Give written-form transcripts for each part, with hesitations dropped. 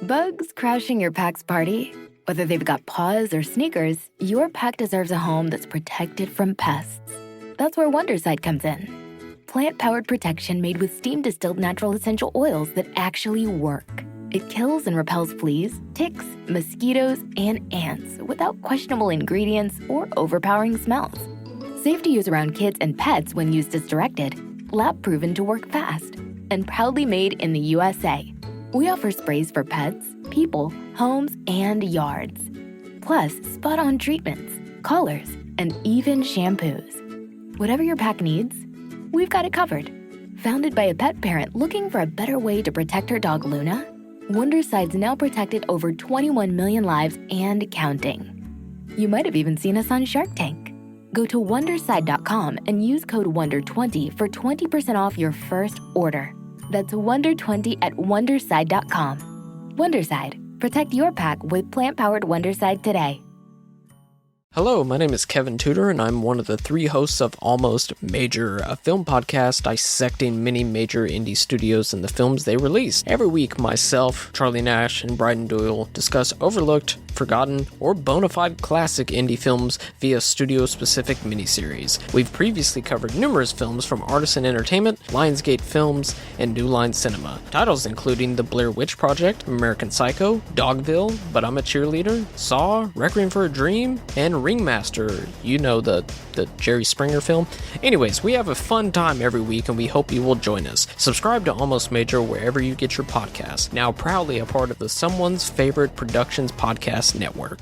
Bugs crashing your pack's party? Whether they've got paws or sneakers, your pack deserves a home that's protected from pests. That's where Wondercide comes in. Plant-powered protection made with steam-distilled natural essential oils that actually work. It kills and repels fleas, ticks, mosquitoes, and ants without questionable ingredients or overpowering smells. Safe to use around kids and pets when used as directed. Lab-proven to work fast. And proudly made in the USA. We offer sprays for pets, people, homes, and yards. Plus, spot-on treatments, collars, and even shampoos. Whatever your pack needs, we've got it covered. Founded by a pet parent looking for a better way to protect her dog Luna, Wondercide's now protected over 21 million lives and counting. You might have even seen us on Shark Tank. Go to Wondercide.com and use code WONDER20 for 20% off your first order. That's WONDER20 at Wondercide.com. Wondercide. Protect your pack with plant-powered Wondercide today. Hello, my name is Kevin Tudor, and I'm one of the 3 hosts of Almost Major, a film podcast dissecting many major indie studios and the films they release. Every week, myself, Charlie Nash, and Bryden Doyle discuss overlooked, forgotten, or bona fide classic indie films via studio-specific miniseries. We've previously covered numerous films from Artisan Entertainment, Lionsgate Films, and New Line Cinema. Titles including The Blair Witch Project, American Psycho, Dogville, But I'm a Cheerleader, Saw, Requiem for a Dream, and Ringmaster, you know, the Jerry Springer film. Anyways, we have a fun time every week and we hope you will join us. Subscribe to Almost Major wherever you get your podcasts. Now proudly a part of the Someone's Favorite Productions podcast network.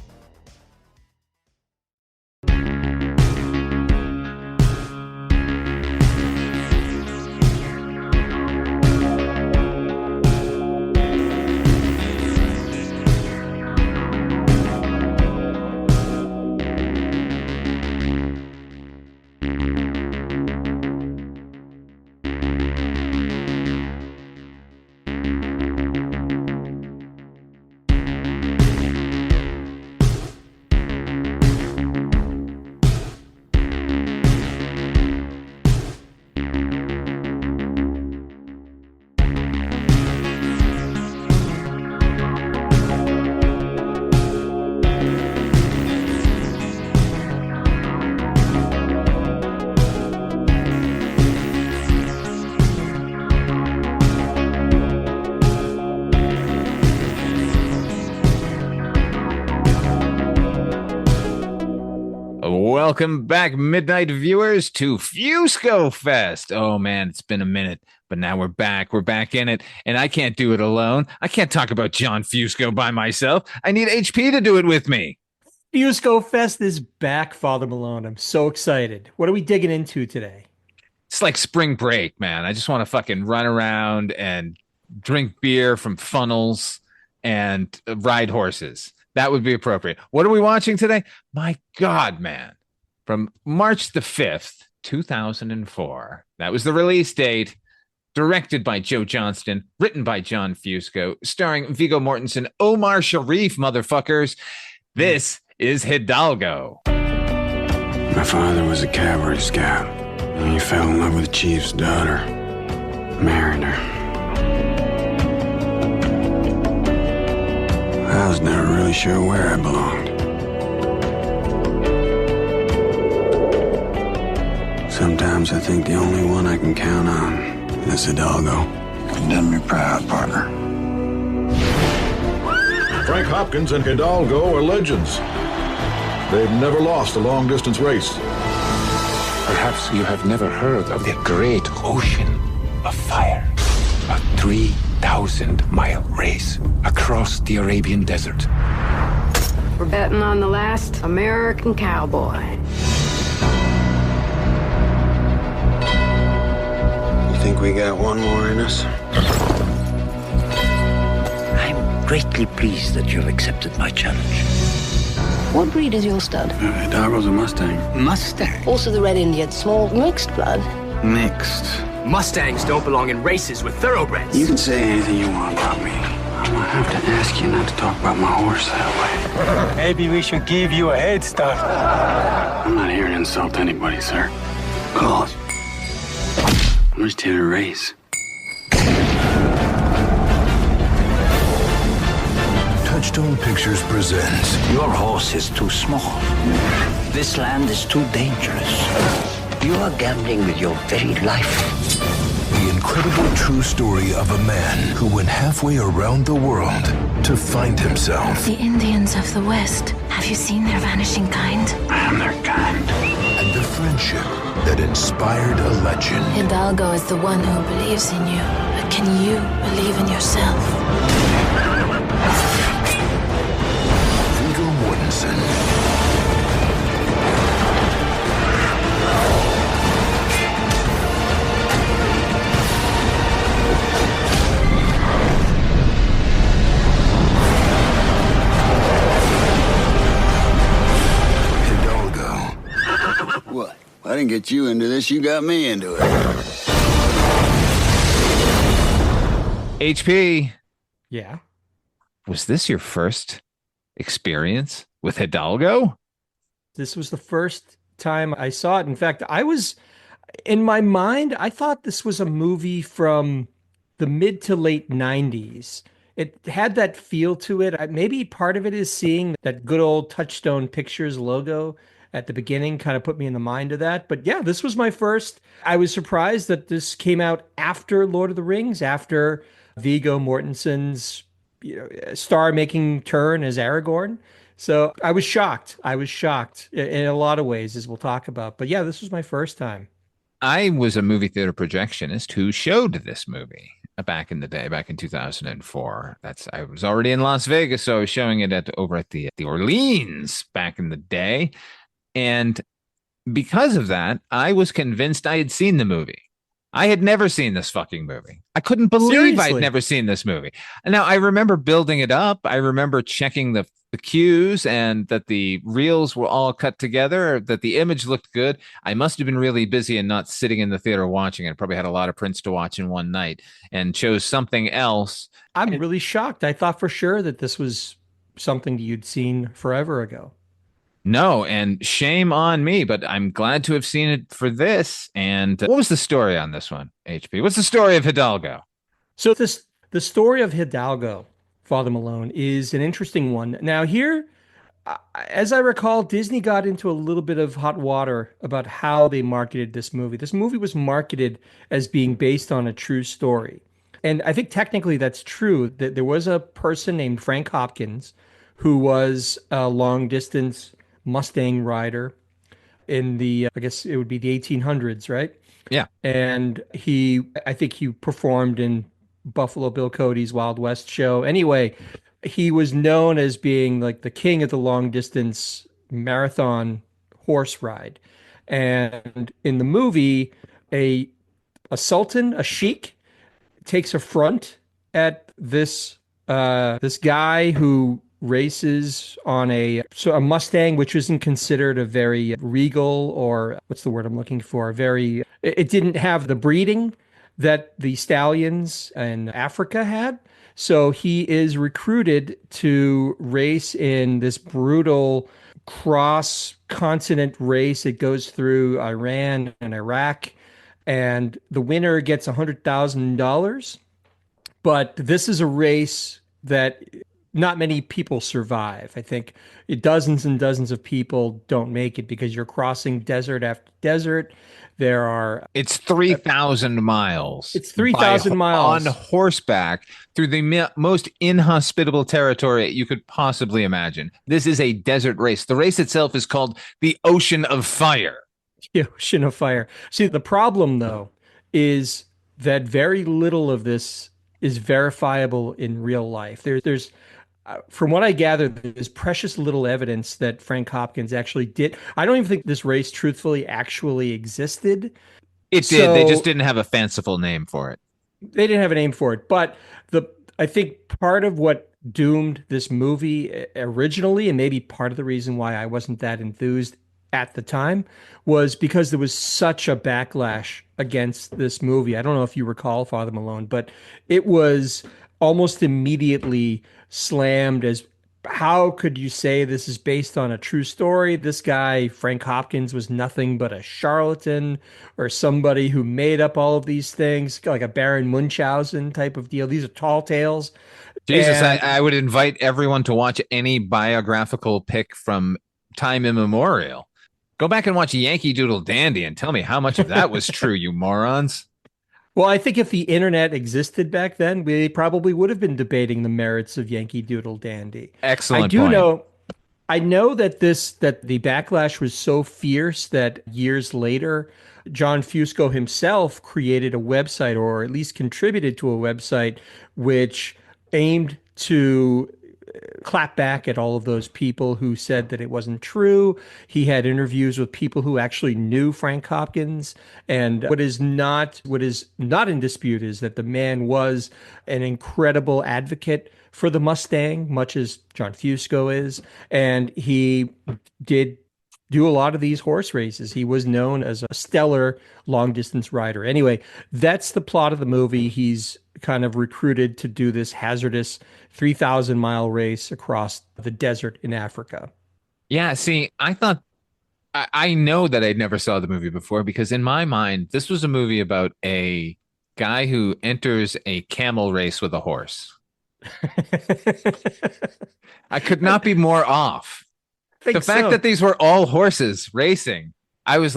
Welcome back, midnight viewers, to Fusco Fest. Oh, man, it's been a minute, but now we're back. We're back in it, and I can't do it alone. I can't talk about John Fusco by myself. I need HP to do it with me. Fusco Fest is back, Father Malone. I'm so excited. What are we digging into today? It's like spring break, man. I just want to fucking run around and drink beer from funnels and ride horses. That would be appropriate. What are we watching today? My God, man. From March the 5th, 2004. That was the release date. Directed by Joe Johnston. Written by John Fusco. Starring Vigo Mortensen. Omar Sharif, motherfuckers. This is Hidalgo. My father was a cavalry scout. And he fell in love with the chief's daughter. Married her. I was never really sure where I belonged. Sometimes I think the only one I can count on is Hidalgo. You've done me proud, partner. Frank Hopkins and Hidalgo are legends. They've never lost a long-distance race. Perhaps you have never heard of the great ocean of fire. A 3,000-mile race across the Arabian desert. We're betting on the last American cowboy. You think we got one more in us? I'm greatly pleased that you've accepted my challenge. What breed is your stud? Hidalgo's a Mustang. Mustang? Also the Red Indian, small mixed blood. Mixed. Mustangs don't belong in races with thoroughbreds. You can say anything you want about me. I'm gonna have to ask you not to talk about my horse that way. Maybe we should give you a head start. I'm not here to insult anybody, sir. Call it. I'm just here to race. Touchstone Pictures presents. Your horse is too small. This land is too dangerous. You are gambling with your very life. The incredible true story of a man who went halfway around the world to find himself. The Indians of the West. Have you seen their vanishing kind? I am their kind. And the friendship that inspired a legend. Hidalgo is the one who believes in you. But can you believe in yourself? Vigo Mortensen. What? I didn't get you into this, you got me into it. HP. Yeah. Was this your first experience with Hidalgo? This was the first time I saw it. In fact, in my mind, I thought this was a movie from the mid to late 90s. It had that feel to it. Maybe part of it is seeing that good old Touchstone Pictures logo at the beginning kind of put me in the mind of that. But yeah, this was my first. I was surprised that this came out after Lord of the Rings, after Vigo Mortensen's star-making turn as Aragorn. So I was shocked. I was shocked in a lot of ways, as we'll talk about. But yeah, this was my first time. I was a movie theater projectionist who showed this movie back in the day, back in 2004. I was already in Las Vegas, so I was showing it over at the Orleans back in the day. And because of that, I was convinced I had seen the movie. I had never seen this fucking movie. I couldn't believe I'd never seen this movie. And now I remember building it up. I remember checking the cues and that the reels were all cut together, that the image looked good. I must have been really busy and not sitting in the theater watching it. Probably had a lot of prints to watch in one night and chose something else. I'm really shocked. I thought for sure that this was something you'd seen forever ago. No, and shame on me, but I'm glad to have seen it for this. And what was the story on this one, HP? What's the story of Hidalgo? So the story of Hidalgo, Father Malone, is an interesting one. Now here, as I recall, Disney got into a little bit of hot water about how they marketed this movie. This movie was marketed as being based on a true story. And I think technically that's true, that there was a person named Frank Hopkins who was a long distance Mustang rider in I guess it would be the 1800s, right? Yeah. And I think he performed in Buffalo Bill Cody's Wild West show. Anyway, he was known as being like the king of the long distance marathon horse ride. And in the movie, a sultan, a sheik, takes affront at this guy who races on a Mustang, which isn't considered a very regal, or what's the word I'm looking for? It didn't have the breeding that the stallions in Africa had. So he is recruited to race in this brutal cross-continent race. It goes through Iran and Iraq, and the winner gets $100,000. But this is a race that not many people survive. I think dozens and dozens of people don't make it because you're crossing desert after desert. It's 3,000 miles. It's 3,000 miles on horseback through the most inhospitable territory you could possibly imagine. This is a desert race. The race itself is called the Ocean of Fire. The Ocean of Fire. See, the problem though is that very little of this is verifiable in real life. There's from what I gather, there's precious little evidence that Frank Hopkins actually did. I don't even think this race truthfully actually existed. It did. They just didn't have a fanciful name for it. They didn't have a name for it. But I think part of what doomed this movie originally, and maybe part of the reason why I wasn't that enthused at the time, was because there was such a backlash against this movie. I don't know if you recall, Father Malone, but it was almost immediately slammed as, how could you say this is based on a true story? This guy, Frank Hopkins, was nothing but a charlatan or somebody who made up all of these things, like a Baron Munchausen type of deal. These are tall tales. Jesus, And I would invite everyone to watch any biographical pick from time immemorial. Go back and watch Yankee Doodle Dandy and tell me how much of that was true, you morons. well, I think if the internet existed back then, we probably would have been debating the merits of Yankee Doodle Dandy. I Excellent do point. know I know that the backlash was so fierce that years later, John Fusco himself created a website, or at least contributed to a website, which aimed to clap back at all of those people who said that it wasn't true. He had interviews with people who actually knew Frank Hopkins. And what is not in dispute is that the man was an incredible advocate for the Mustang, much as John Fusco is. And he did do a lot of these horse races. He was known as a stellar long distance rider. Anyway, that's the plot of the movie. He's kind of recruited to do this hazardous 3,000-mile race across the desert in Africa. Yeah, see, I know that I never saw the movie before because in my mind, this was a movie about a guy who enters a camel race with a horse. I could not be more off. The fact that these were all horses racing, I was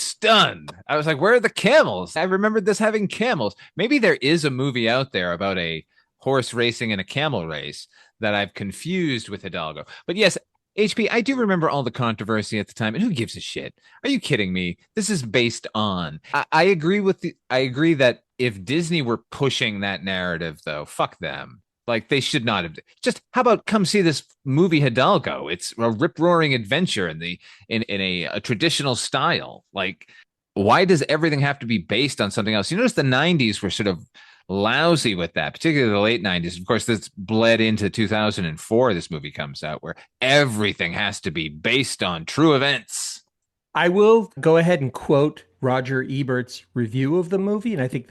stunned. I was like, where are the camels? I remembered this having camels. Maybe there is a movie out there about a horse racing in a camel race that I've confused with Hidalgo. But yes, HP, I do remember all the controversy at the time. And who gives a shit? Are you kidding me? This is based on. I agree that if Disney were pushing that narrative, though, fuck them. Like they should not have. Just how about come see this movie Hidalgo? It's a rip-roaring adventure in a traditional style. Like, why does everything have to be based on something else? You notice the '90s were sort of lousy with that, particularly the late '90s. Of course, this bled into 2004. This movie comes out where everything has to be based on true events. I will go ahead and quote Roger Ebert's review of the movie, and I think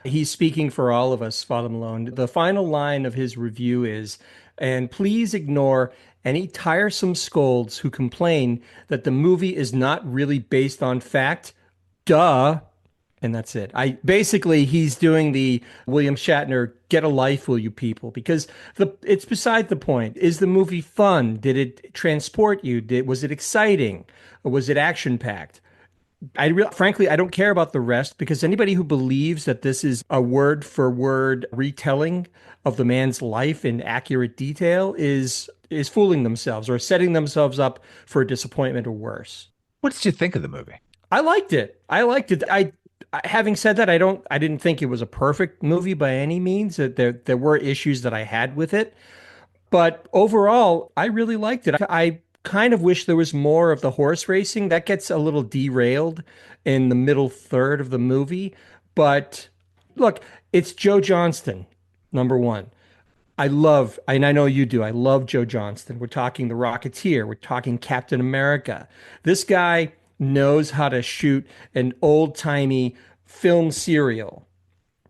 he's speaking for all of us, Father Malone. The final line of his review is, and please ignore any tiresome scolds who complain that the movie is not really based on fact. Duh. And that's it. He's doing the William Shatner, get a life, will you people? Because it's beside the point. Is the movie fun? Did it transport you? Was it exciting? Or was it action packed? Frankly, I don't care about the rest because anybody who believes that this is a word for word retelling of the man's life in accurate detail is fooling themselves or setting themselves up for a disappointment or worse. What did you think of the movie? I liked it. Having said that, I didn't think it was a perfect movie by any means. There were issues that I had with it, but overall, I really liked it. I kind of wish there was more of the horse racing. That gets a little derailed in the middle third of the movie. But look, it's Joe Johnston, number one. And I know you do, I love Joe Johnston. We're talking The Rocketeer. We're talking Captain America. This guy knows how to shoot an old-timey film serial.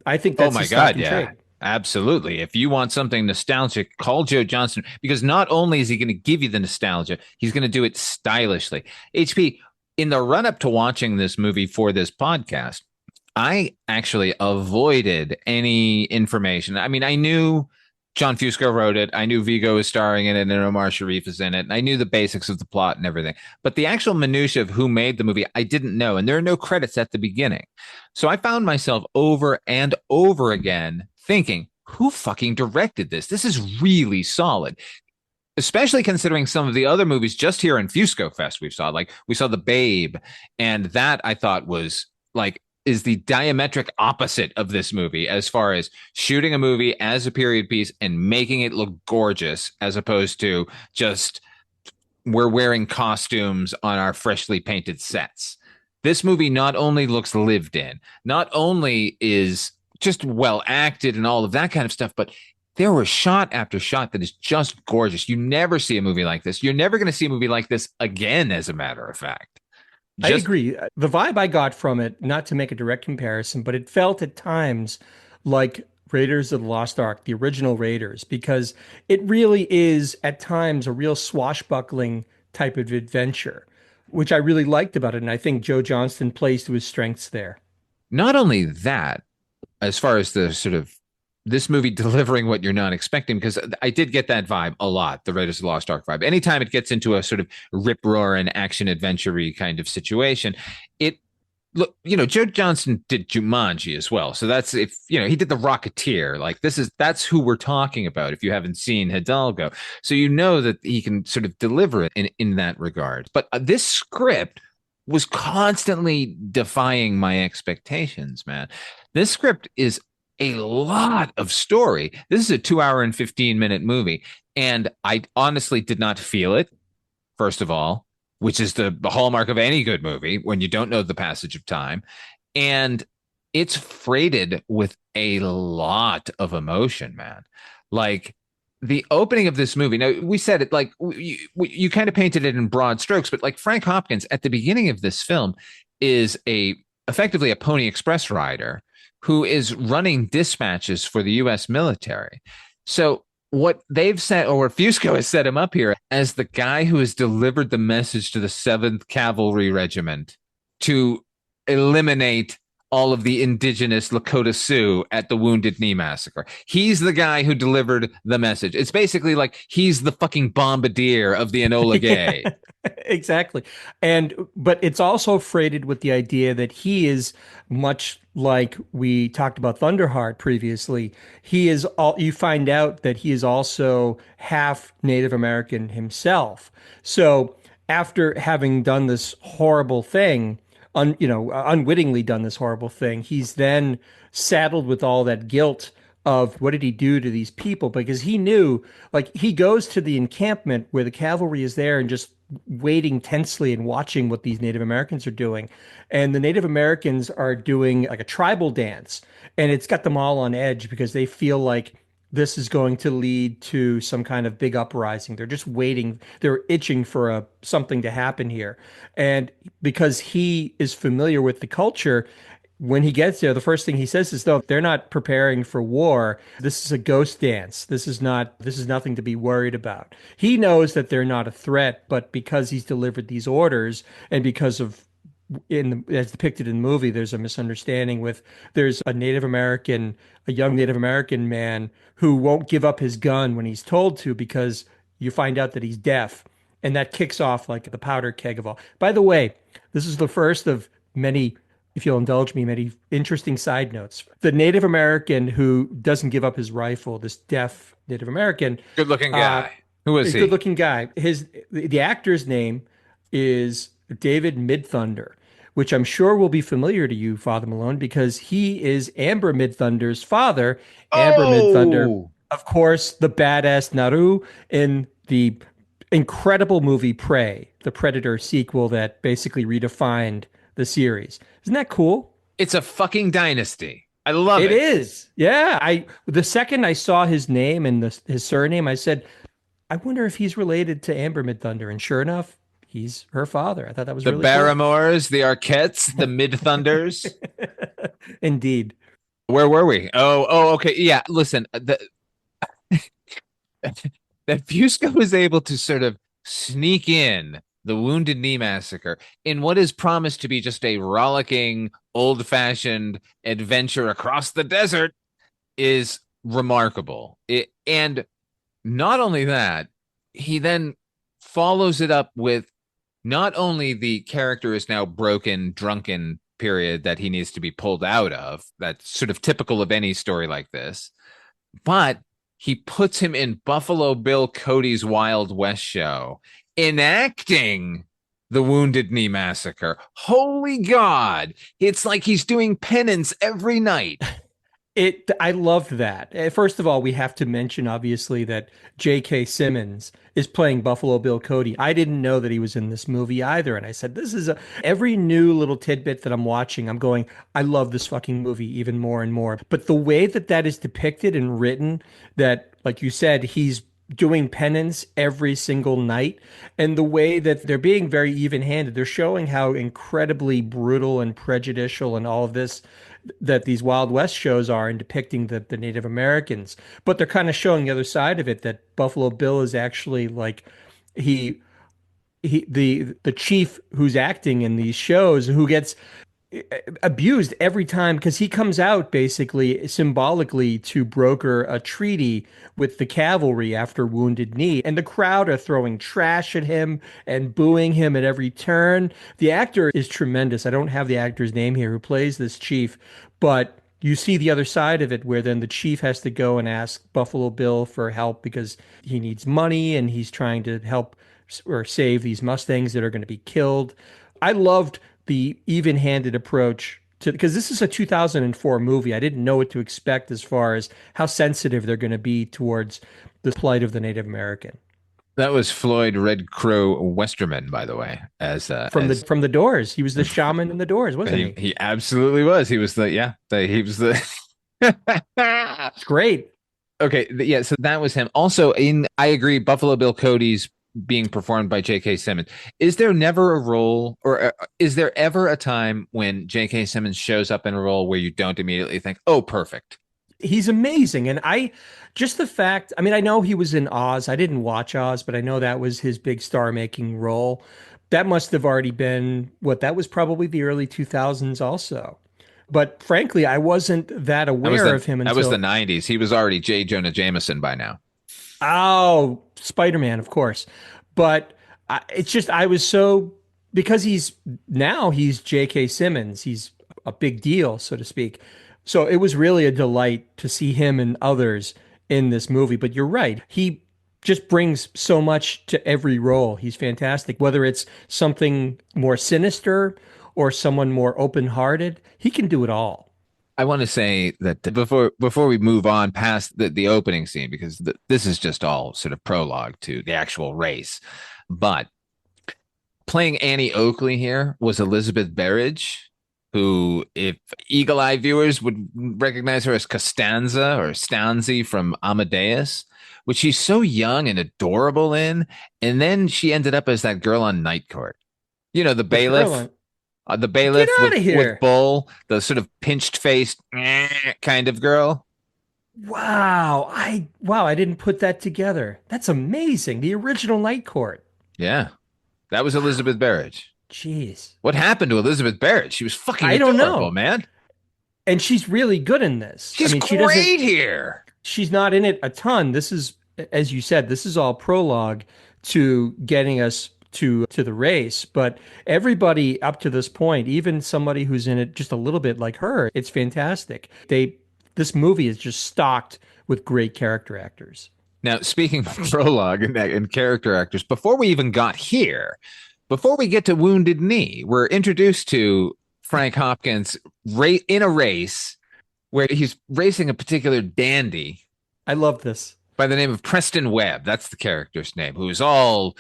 I think that's his stock and trade. Absolutely. If you want something nostalgic, call Joe Johnston because not only is he going to give you the nostalgia, he's going to do it stylishly. HP, in the run-up to watching this movie for this podcast, I actually avoided any information. I mean, I knew John Fusco wrote it. I knew Viggo was starring in it and Omar Sharif is in it. And I knew the basics of the plot and everything. But the actual minutia of who made the movie, I didn't know. And there are no credits at the beginning. So I found myself over and over again thinking, who fucking directed this? This is really solid. Especially considering some of the other movies just here in Fusco Fest we saw. Like we saw The Babe. And that I thought was like, is the diametric opposite of this movie as far as shooting a movie as a period piece and making it look gorgeous as opposed to just we're wearing costumes on our freshly painted sets. This movie not only looks lived in, not only is just well acted and all of that kind of stuff, but there was shot after shot that is just gorgeous. You never see a movie like this. You're never going to see a movie like this again, as a matter of fact. I agree. The vibe I got from it, not to make a direct comparison, but it felt at times like Raiders of the Lost Ark, the original Raiders, because it really is at times a real swashbuckling type of adventure, which I really liked about it. And I think Joe Johnston plays to his strengths there. Not only that, as far as the sort of this movie delivering what you're not expecting, because I did get that vibe a lot, the Raiders of the Lost Ark vibe. Anytime it gets into a sort of rip roar and action adventure-y kind of situation, it look, Joe Johnston did Jumanji as well. So that's, if he did The Rocketeer, like that's who we're talking about if you haven't seen Hidalgo. So that he can sort of deliver it in that regard. But this script was constantly defying my expectations, man. This script is a lot of story. This is a 2 hour and 15-minute movie. And I honestly did not feel it, first of all, which is the hallmark of any good movie when you don't know the passage of time. And it's freighted with a lot of emotion, man. Like the opening of this movie. Now, we said it like you kind of painted it in broad strokes, but like Frank Hopkins at the beginning of this film is effectively a Pony Express rider who is running dispatches for the U.S. military. So what they've said, or Fusco has set him up here as the guy who has delivered the message to the 7th Cavalry Regiment to eliminate all of the indigenous Lakota Sioux at the Wounded Knee Massacre. He's the guy who delivered the message. It's basically like he's the fucking bombardier of the Enola Gay. Yeah, exactly. But it's also freighted with the idea that he is much like we talked about Thunderheart previously. You find out that he is also half Native American himself. So after having done this horrible thing, unwittingly done this horrible thing, he's then saddled with all that guilt of what did he do to these people? Because he knew, like, he goes to the encampment where the cavalry is there and just waiting tensely and watching what these Native Americans are doing. And the Native Americans are doing like a tribal dance, and it's got them all on edge because they feel like this is going to lead to some kind of big uprising. They're just waiting. They're itching for something to happen here. And because he is familiar with the culture, when he gets there, the first thing he says is, "No, they're not preparing for war. This is a ghost dance. This is nothing to be worried about." He knows that they're not a threat, but because he's delivered these orders and because of as depicted in the movie, there's a misunderstanding there's a young Native American man who won't give up his gun when he's told to because you find out that he's deaf. And that kicks off like the powder keg of all. By the way, this is the first of many, if you'll indulge me, many interesting side notes. The Native American who doesn't give up his rifle, this deaf Native American. Good looking guy. Who is he? Good looking guy. The actor's name is David Midthunder, which I'm sure will be familiar to you, Father Malone, because he is Amber Midthunder's father. Amber Midthunder, of course, the badass Naru in the incredible movie Prey, the Predator sequel that basically redefined the series. Isn't that cool? It's a fucking dynasty. I love it. It is. Yeah. The second I saw his name and his surname, I said, I wonder if he's related to Amber Midthunder. And sure enough, he's her father. I thought that was really cool. The Barrymores, the Arquettes, the Midthunders. Indeed. Where were we? Oh, okay. Yeah, listen, that Fusco was able to sort of sneak in the Wounded Knee Massacre in what is promised to be just a rollicking, old-fashioned adventure across the desert is remarkable. And not only that, he then follows it up with not only the character is now broken, drunken period that he needs to be pulled out of, that's sort of typical of any story like this, but he puts him in Buffalo Bill Cody's Wild West show, enacting the Wounded Knee Massacre. Holy God. It's like he's doing penance every night. I loved that. First of all, we have to mention, obviously, that JK Simmons is playing Buffalo Bill Cody. I didn't know that he was in this movie either. And I said, every new little tidbit that I'm watching, I'm going, I love this fucking movie even more and more. But the way that is depicted and written, that, like you said, he's doing penance every single night, and the way that they're being very even-handed, they're showing how incredibly brutal and prejudicial and all of this that these Wild West shows are in depicting the Native Americans. But they're kind of showing the other side of it, that Buffalo Bill is actually like the chief who's acting in these shows, who gets abused every time because he comes out basically symbolically to broker a treaty with the cavalry after Wounded Knee, and the crowd are throwing trash at him and booing him at every turn. The actor is tremendous. I don't have the actor's name here who plays this chief, but you see the other side of it where then the chief has to go and ask Buffalo Bill for help because he needs money and he's trying to help or save these Mustangs that are going to be killed. I loved the even-handed approach to, because this is a 2004 movie. I didn't know what to expect as far as how sensitive they're going to be towards the plight of the Native American. That was Floyd Red Crow Westerman, by the way, from the Doors. He was the shaman in the Doors, wasn't he? He absolutely was. He was he was the. It's great. Okay, yeah. So that was him. Also, I agree. Buffalo Bill Cody's being performed by JK Simmons. Is there never a role, or is there ever a time when JK Simmons shows up in a role where you don't immediately think, "Oh, perfect"? He's amazing. And just the fact, I mean, I know he was in Oz. I didn't watch Oz, but I know that was his big star-making role. That must have already been that was probably the early 2000s also. But frankly, I wasn't that aware of him until... That was the 90s. He was already J. Jonah Jameson by now. Oh, Spider-Man, of course. But it's just, I was so... Because he's J.K. Simmons. He's a big deal, so to speak. So it was really a delight to see him and others in this movie. But you're right. He just brings so much to every role. He's fantastic. Whether it's something more sinister or someone more open-hearted, he can do it all. I want to say that before we move on past the opening scene, because this is just all sort of prologue to the actual race. But playing Annie Oakley here was Elizabeth Berridge, who, if eagle-eye viewers would recognize her as Costanza or Stanzi from Amadeus, which she's so young and adorable in. And then she ended up as that girl on Night Court. You know, the bailiff. The bailiff with Bull, the sort of pinched-faced kind of girl. Wow. I didn't put that together. That's amazing. The original Night Court. Yeah. That was Elizabeth Berridge. Jeez. What happened to Elizabeth Berridge? She was fucking adorable, I don't know, man. And she's really good in this. She's great here. She's not in it a ton. This is, as you said, this is all prologue to getting us to the race. But everybody up to this point, even somebody who's in it just a little bit like her, it's fantastic. This movie is just stocked with great character actors. Now, speaking of prologue and character actors, before we even got here, before we get to Wounded Knee, we're introduced to Frank Hopkins in a race where he's racing a particular dandy. I love this. By the name of Preston Webb. That's the character's name, who's all,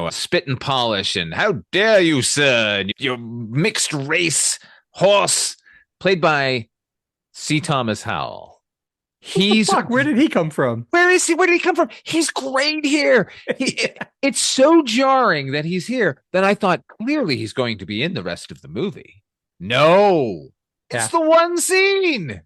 spit and polish and how dare you, sir, your mixed race horse, played by C. Thomas Howell. Where did he come from? Where is he? Where did he come from? He's great here. It's so jarring that he's here that I thought clearly he's going to be in the rest of the movie. No, it's the one scene.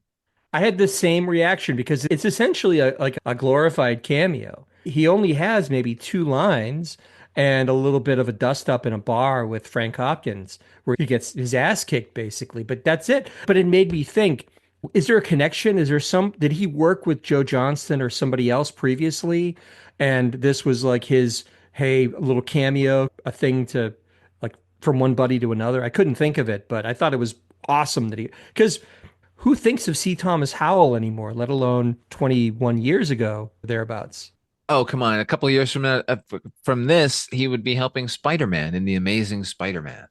I had the same reaction because it's essentially like a glorified cameo. He only has maybe 2 lines and a little bit of a dust up in a bar with Frank Hopkins where he gets his ass kicked basically, but that's it. But it made me think, is there a connection? Did he work with Joe Johnston or somebody else previously? And this was like his, hey, a little cameo, a thing to like from one buddy to another. I couldn't think of it, but I thought it was awesome because who thinks of C. Thomas Howell anymore, let alone 21 years ago, thereabouts? Oh, come on. A couple of years from this, he would be helping Spider-Man in The Amazing Spider-Man.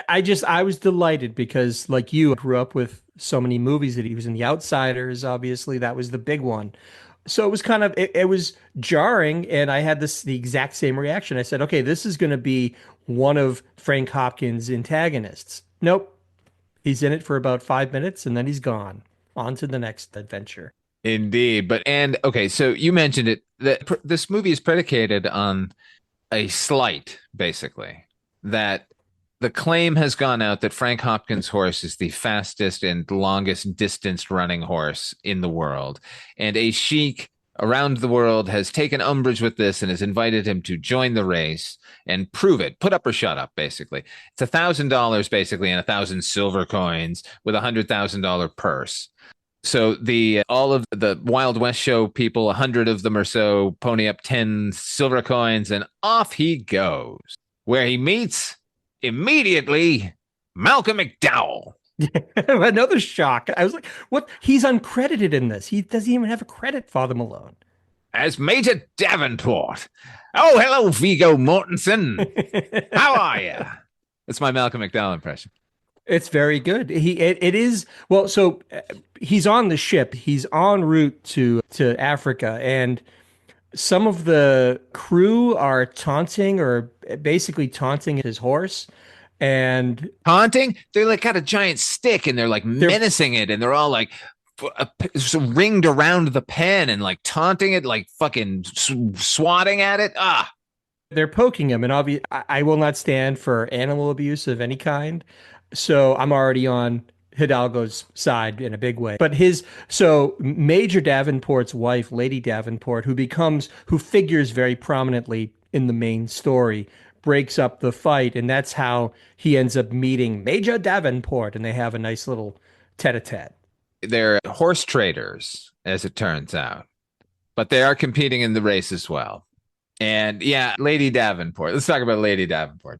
I was delighted because, like you, grew up with so many movies that he was in. The Outsiders, obviously, that was the big one. So it was kind of, it was jarring, and I had the exact same reaction. I said, okay, this is going to be one of Frank Hopkins' antagonists. Nope. He's in it for about 5 minutes, and then he's gone. On to the next adventure. Indeed. Okay, so you mentioned it, that this movie is predicated on a slight, basically. That the claim has gone out that Frank Hopkins' horse is the fastest and longest distance running horse in the world. And a chic around the world has taken umbrage with this and has invited him to join the race and prove it. Put up or shut up, basically. It's $1,000 basically and 1,000 silver coins with $100,000 purse. So all of the Wild West show people, 100 of them or so, pony up 10 silver coins, and off he goes, where he meets immediately Malcolm McDowell. Another shock. I was like, what? He's uncredited in this. He doesn't even have a credit, Father Malone. As Major Davenport. Oh, hello, Vigo Mortensen. How are you? That's my Malcolm McDowell impression. It's very good. It is. Well, so he's on the ship. He's en route to Africa, and some of the crew are taunting or basically taunting his horse. And taunting? They're like got a giant stick and they're like menacing it, and they're all like ringed around the pen and like taunting it, like fucking swatting at it. They're poking him, and I will not stand for animal abuse of any kind. So I'm already on Hidalgo's side in a big way. But Major Davenport's wife, Lady Davenport, who figures very prominently in the main story, breaks up the fight, and that's how he ends up meeting Major Davenport, and they have a nice little tete-a-tete. They're horse traders, as it turns out, but they are competing in the race as well. And yeah, Lady Davenport. Let's talk about Lady Davenport.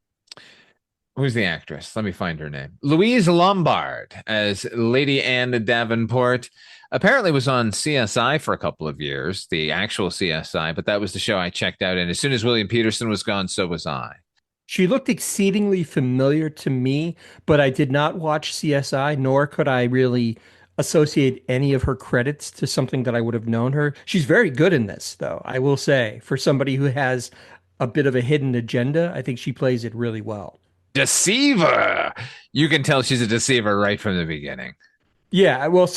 Who's the actress? Let me find her name. Louise Lombard as Lady Anne Davenport. Apparently was on CSI for a couple of years, the actual CSI, but that was the show I checked out. And as soon as William Peterson was gone, so was I. She looked exceedingly familiar to me, but I did not watch CSI, nor could I really associate any of her credits to something that I would have known her. She's very good in this, though, I will say. For somebody who has a bit of a hidden agenda, I think she plays it really well. Deceiver! You can tell she's a deceiver right from the beginning. Yeah, well,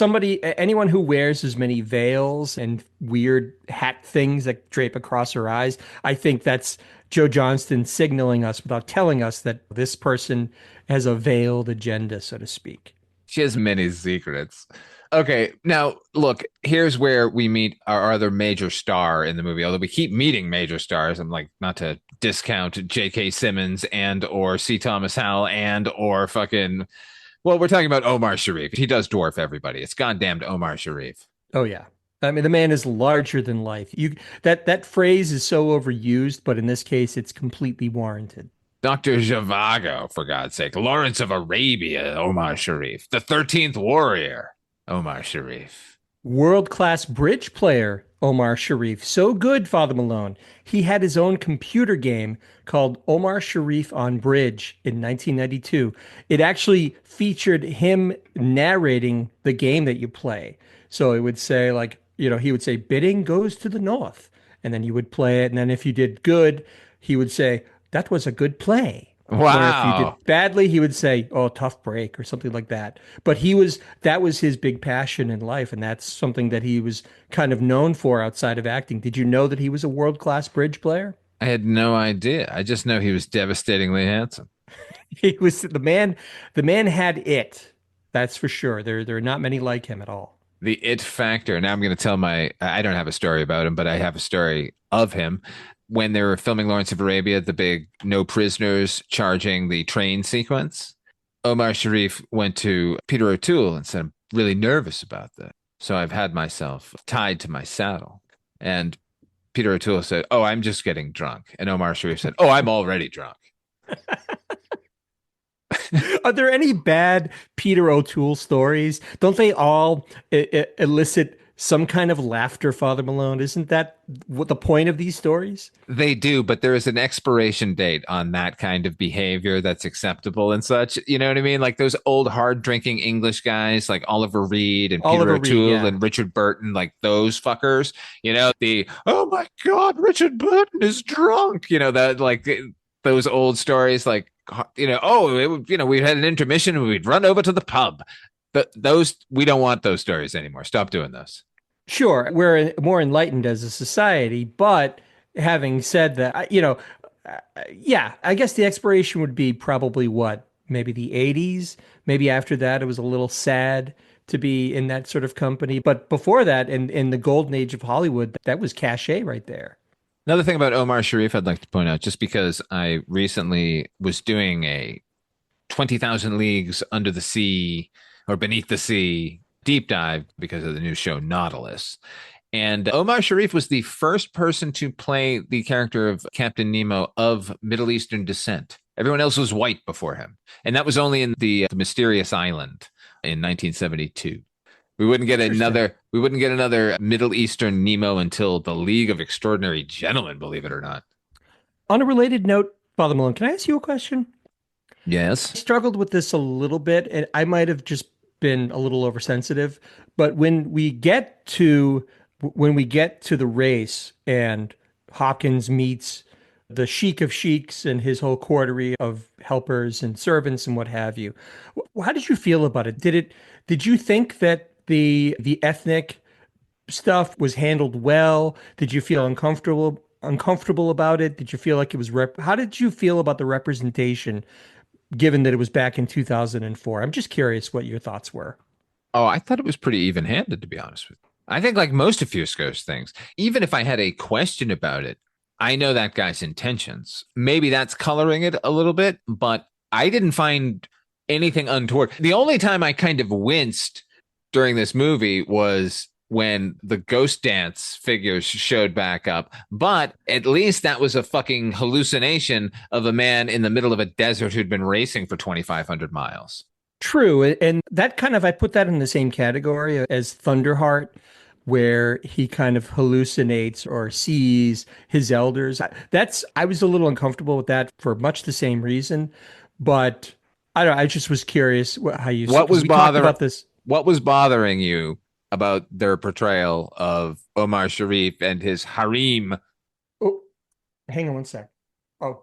anyone who wears as many veils and weird hat things that drape across her eyes, I think that's Joe Johnston signaling us without telling us that this person has a veiled agenda, so to speak. She has many secrets. Okay, now, look, here's where we meet our other major star in the movie, although we keep meeting major stars. I'm like, not to discount JK Simmons and or C. Thomas Howell and or fucking... Well, we're talking about Omar Sharif. He does dwarf everybody. It's goddamned Omar Sharif. Oh, yeah. I mean, the man is larger than life. That phrase is so overused, but in this case, it's completely warranted. Dr. Zhivago, for God's sake. Lawrence of Arabia, Omar Sharif. The 13th Warrior, Omar Sharif. World-class bridge player, Omar Sharif. So good, Father Malone. He had his own computer game called Omar Sharif on Bridge in 1992. It actually featured him narrating the game that you play. So it would say, like, he would say, bidding goes to the north. And then you would play it. And then if you did good, he would say, that was a good play. Wow. Or if you did badly, he would say, oh, tough break or something like that. But that was his big passion in life. And that's something that he was kind of known for outside of acting. Did you know that he was a world-class bridge player? I had no idea. I just know he was devastatingly handsome. He was the man had it. That's for sure. There are not many like him at all. The it factor. Now I'm going to tell I don't have a story about him, but I have a story of him. When they were filming Lawrence of Arabia, the big no prisoners charging the train sequence, Omar Sharif went to Peter O'Toole and said, I'm really nervous about that. So I've had myself tied to my saddle. And Peter O'Toole said, oh, I'm just getting drunk. And Omar Sharif said, oh, I'm already drunk. Are there any bad Peter O'Toole stories? Don't they all elicit some kind of laughter, Father Malone? Isn't that what the point of these stories? They do, but there is an expiration date on that kind of behavior that's acceptable and such. You know what I mean? Like those old hard drinking English guys like Oliver Reed and Peter O'Toole and Richard Burton, like those fuckers, oh my God, Richard Burton is drunk. That like those old stories, like, we had an intermission and we'd run over to the pub. Those, we don't want those stories anymore. Stop doing those. Sure, we're more enlightened as a society, but having said that, I guess the expiration would be probably maybe the 80s. Maybe after that, it was a little sad to be in that sort of company. But before that, in the golden age of Hollywood, that was cachet right there. Another thing about Omar Sharif I'd like to point out, just because I recently was doing a 20,000 Leagues Under the Sea or Beneath the Sea deep dive because of the new show Nautilus. And Omar Sharif was the first person to play the character of Captain Nemo of Middle Eastern descent. Everyone else was white before him. And that was only in the Mysterious Island in 1972. We wouldn't get another Middle Eastern Nemo until the League of Extraordinary Gentlemen, believe it or not. On a related note, Father Malone, can I ask you a question? Yes. I struggled with this a little bit, and I might have just been a little oversensitive. But when we get to the race and Hopkins meets the Sheik of Sheiks and his whole coterie of helpers and servants and what have you, how did you feel about it? Did you think that the ethnic stuff was handled well? Did you feel uncomfortable about it? Did you feel like it was how did you feel about the representation, given that it was back in 2004? I'm just curious what your thoughts were. Oh, I thought it was pretty even-handed, to be honest with you. I think like most of Fusco's things, even if I had a question about it, I know that guy's intentions. Maybe that's coloring it a little bit, but I didn't find anything untoward. The only time I kind of winced during this movie was when the ghost dance figures showed back up, but at least that was a fucking hallucination of a man in the middle of a desert who'd been racing for 2,500 miles. True. And that kind of, I put that in the same category as Thunderheart, where he kind of hallucinates or sees his elders. I was a little uncomfortable with that for much the same reason, but I don't know, I just was curious how you what was bothering about this. What was bothering you about their portrayal of Omar Sharif and his harem? Oh, hang on one sec. Oh,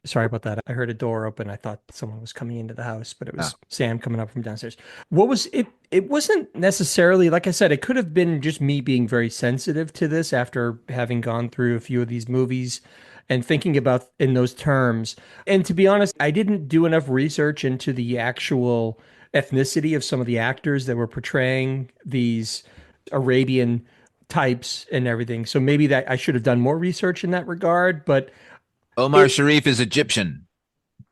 sorry about that. I heard a door open. I thought someone was coming into the house, but it was Sam coming up from downstairs. What was it? It wasn't necessarily, like I said, it could have been just me being very sensitive to this after having gone through a few of these movies and thinking about in those terms. And to be honest, I didn't do enough research into the actual ethnicity of some of the actors that were portraying these Arabian types and everything. So maybe that I should have done more research in that regard, but Omar Sharif is Egyptian.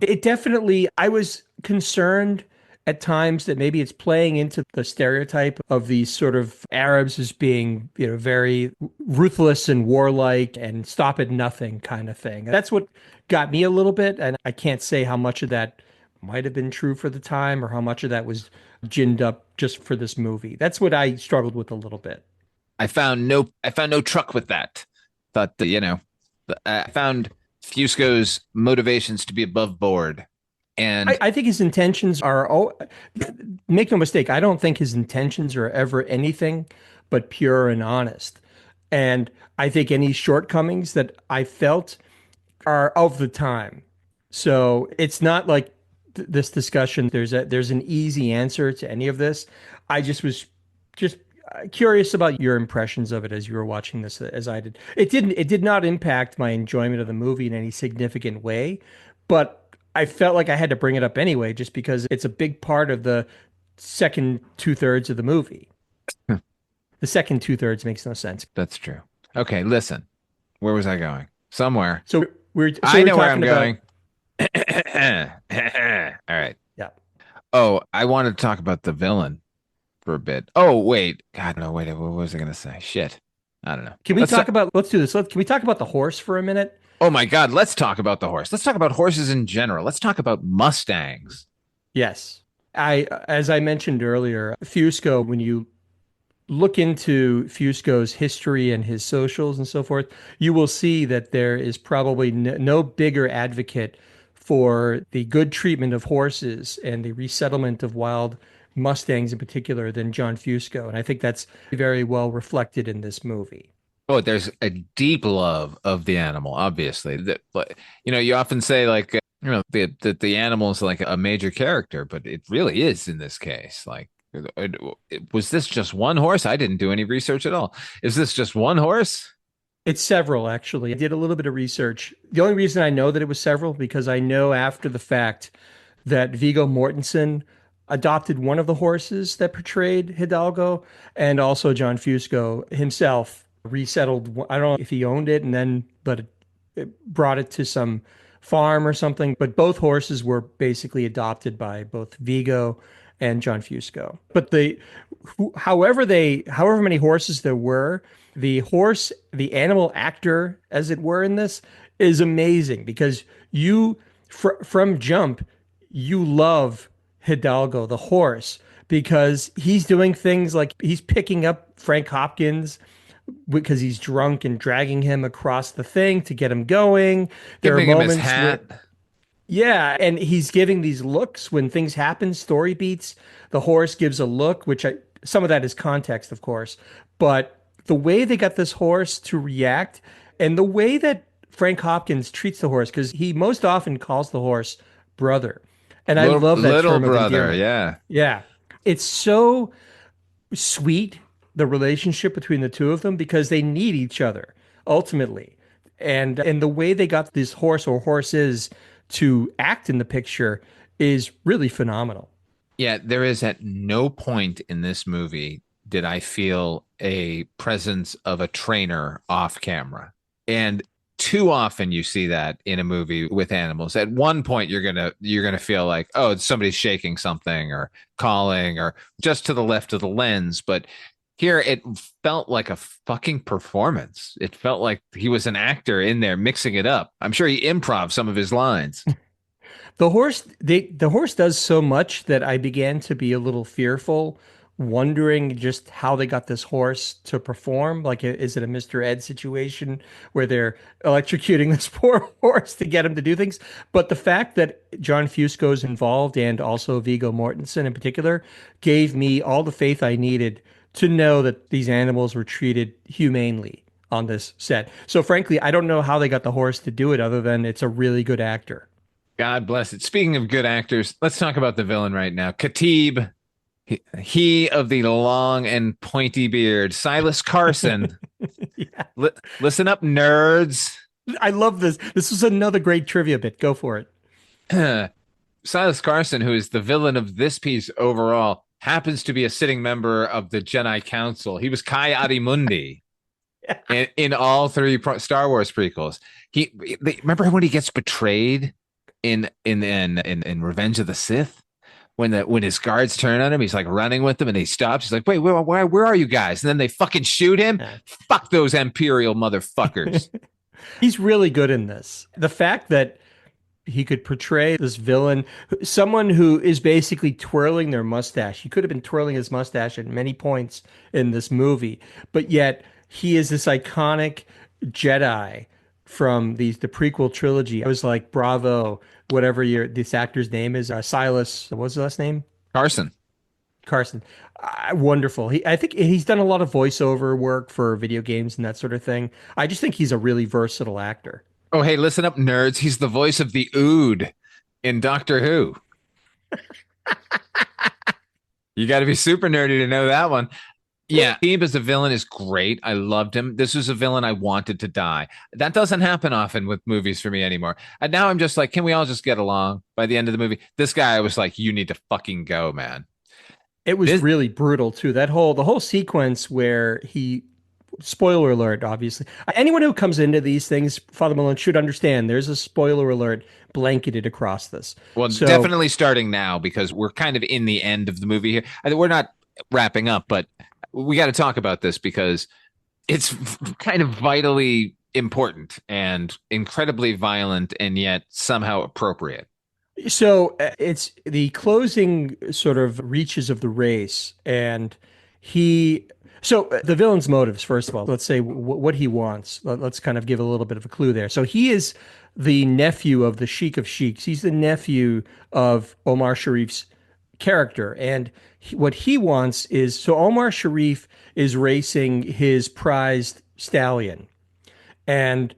It definitely, I was concerned at times that maybe it's playing into the stereotype of these sort of Arabs as being, very ruthless and warlike and stop at nothing kind of thing. That's what got me a little bit. And I can't say how much of that might have been true for the time or how much of that was ginned up just for this movie. That's what I struggled with a little bit. I found no truck with that. Thought that, I found Fusco's motivations to be above board. And I think his intentions are, make no mistake, I don't think his intentions are ever anything but pure and honest. And I think any shortcomings that I felt are of the time. So it's not like this discussion, there's an easy answer to any of this. I just was curious about your impressions of it as you were watching this, as I did. It did not impact my enjoyment of the movie in any significant way, but I felt like I had to bring it up anyway, just because it's a big part of the second 2/3 of the movie. The second 2/3 makes no sense. That's true. Okay, listen. Where was I going? Somewhere. I know where I'm going. All right. Yeah. Oh, I wanted to talk about the villain for a bit. Oh, wait. God, no, wait. What was I going to say? Shit. I don't know. Can we let's do this. Can we talk about the horse for a minute? Oh my God. Let's talk about the horse. Let's talk about horses in general. Let's talk about Mustangs. Yes. As I mentioned earlier, Fusco, when you look into Fusco's history and his socials and so forth, you will see that there is probably no bigger advocate for the good treatment of horses and the resettlement of wild Mustangs in particular than John Fusco. And I think that's very well reflected in this movie. Oh, there's a deep love of the animal, obviously. You often say like, the animal is like a major character, but it really is in this case. Like, was this just one horse? I didn't do any research at all. Is this just one horse? It's several, actually. I did a little bit of research. The only reason I know that it was several, because I know after the fact that Vigo Mortensen adopted one of the horses that portrayed Hidalgo, and also John Fusco himself resettled. I don't know if he owned it and then brought it to some farm or something, but both horses were basically adopted by both Vigo and John Fusco. But however many horses there were, the animal actor, as it were, in this is amazing because from jump, you love Hidalgo, the horse, because he's doing things like he's picking up Frank Hopkins because he's drunk and dragging him across the thing to get him going. Giving him his hat. Yeah, and he's giving these looks when things happen, story beats. The horse gives a look, some of that is context, of course, but the way they got this horse to react and the way that Frank Hopkins treats the horse, because he most often calls the horse brother. And I love that little term of brother, endearment. yeah. Yeah. It's so sweet, the relationship between the two of them, because they need each other ultimately. And the way they got this horse or horses to act in the picture is really phenomenal. Yeah, there is at no point in this movie did I feel a presence of a trainer off camera. And too often you see that in a movie with animals. At one point you're gonna feel like, oh, somebody's shaking something or calling or just to the left of the lens. But here it felt like a fucking performance. It felt like he was an actor in there mixing it up. I'm sure he improv some of his lines. The horse does so much that I began to be a little fearful, wondering just how they got this horse to perform. Like, is it a Mr. Ed situation where they're electrocuting this poor horse to get him to do things? But the fact that John Fusco's involved, and also Vigo Mortensen in particular, gave me all the faith I needed to know that these animals were treated humanely on this set. So frankly, I don't know how they got the horse to do it other than it's a really good actor. God bless it. Speaking of good actors, let's talk about the villain right now. Khatib, he of the long and pointy beard, Silas Carson. Yeah. Listen up, nerds. I love this. This was another great trivia bit. Go for it. Silas Carson, who is the villain of this piece overall, happens to be a sitting member of the Jedi Council. He was Ki-Adi-Mundi in all three Star Wars prequels. Remember when he gets betrayed in Revenge of the Sith? When his guards turn on him, he's like running with them and he stops. He's like, wait, where are you guys? And then they fucking shoot him. Fuck those Imperial motherfuckers. He's really good in this. The fact that he could portray this villain, someone who is basically twirling their mustache. He could have been twirling his mustache at many points in this movie, but yet he is this iconic Jedi from the prequel trilogy. I was like, bravo, whatever this actor's name is. Silas, what's his last name? Carson. Wonderful. I think he's done a lot of voiceover work for video games and that sort of thing. I just think he's a really versatile actor. Oh, hey, listen up, nerds. He's the voice of the Ood in Doctor Who. You got to be super nerdy to know that one. Yeah, Khatib as a villain is great. I loved him. This was a villain I wanted to die. That doesn't happen often with movies for me anymore. And now I'm just like, can we all just get along by the end of the movie? This guy, I was like, you need to fucking go, man. It was really brutal too. The whole sequence where spoiler alert, obviously. Anyone who comes into these things, Father Malone, should understand there's a spoiler alert blanketed across this. Well, definitely starting now, because we're kind of in the end of the movie here. We're not wrapping up, but we got to talk about this because it's kind of vitally important and incredibly violent and yet somehow appropriate. So it's the closing sort of reaches of the race, and so the villain's motives, first of all, let's say what he wants. Let's kind of give a little bit of a clue there. So he is the nephew of the Sheik of Sheiks. He's the nephew of Omar Sharif's character. And what he wants is, so Omar Sharif is racing his prized stallion, and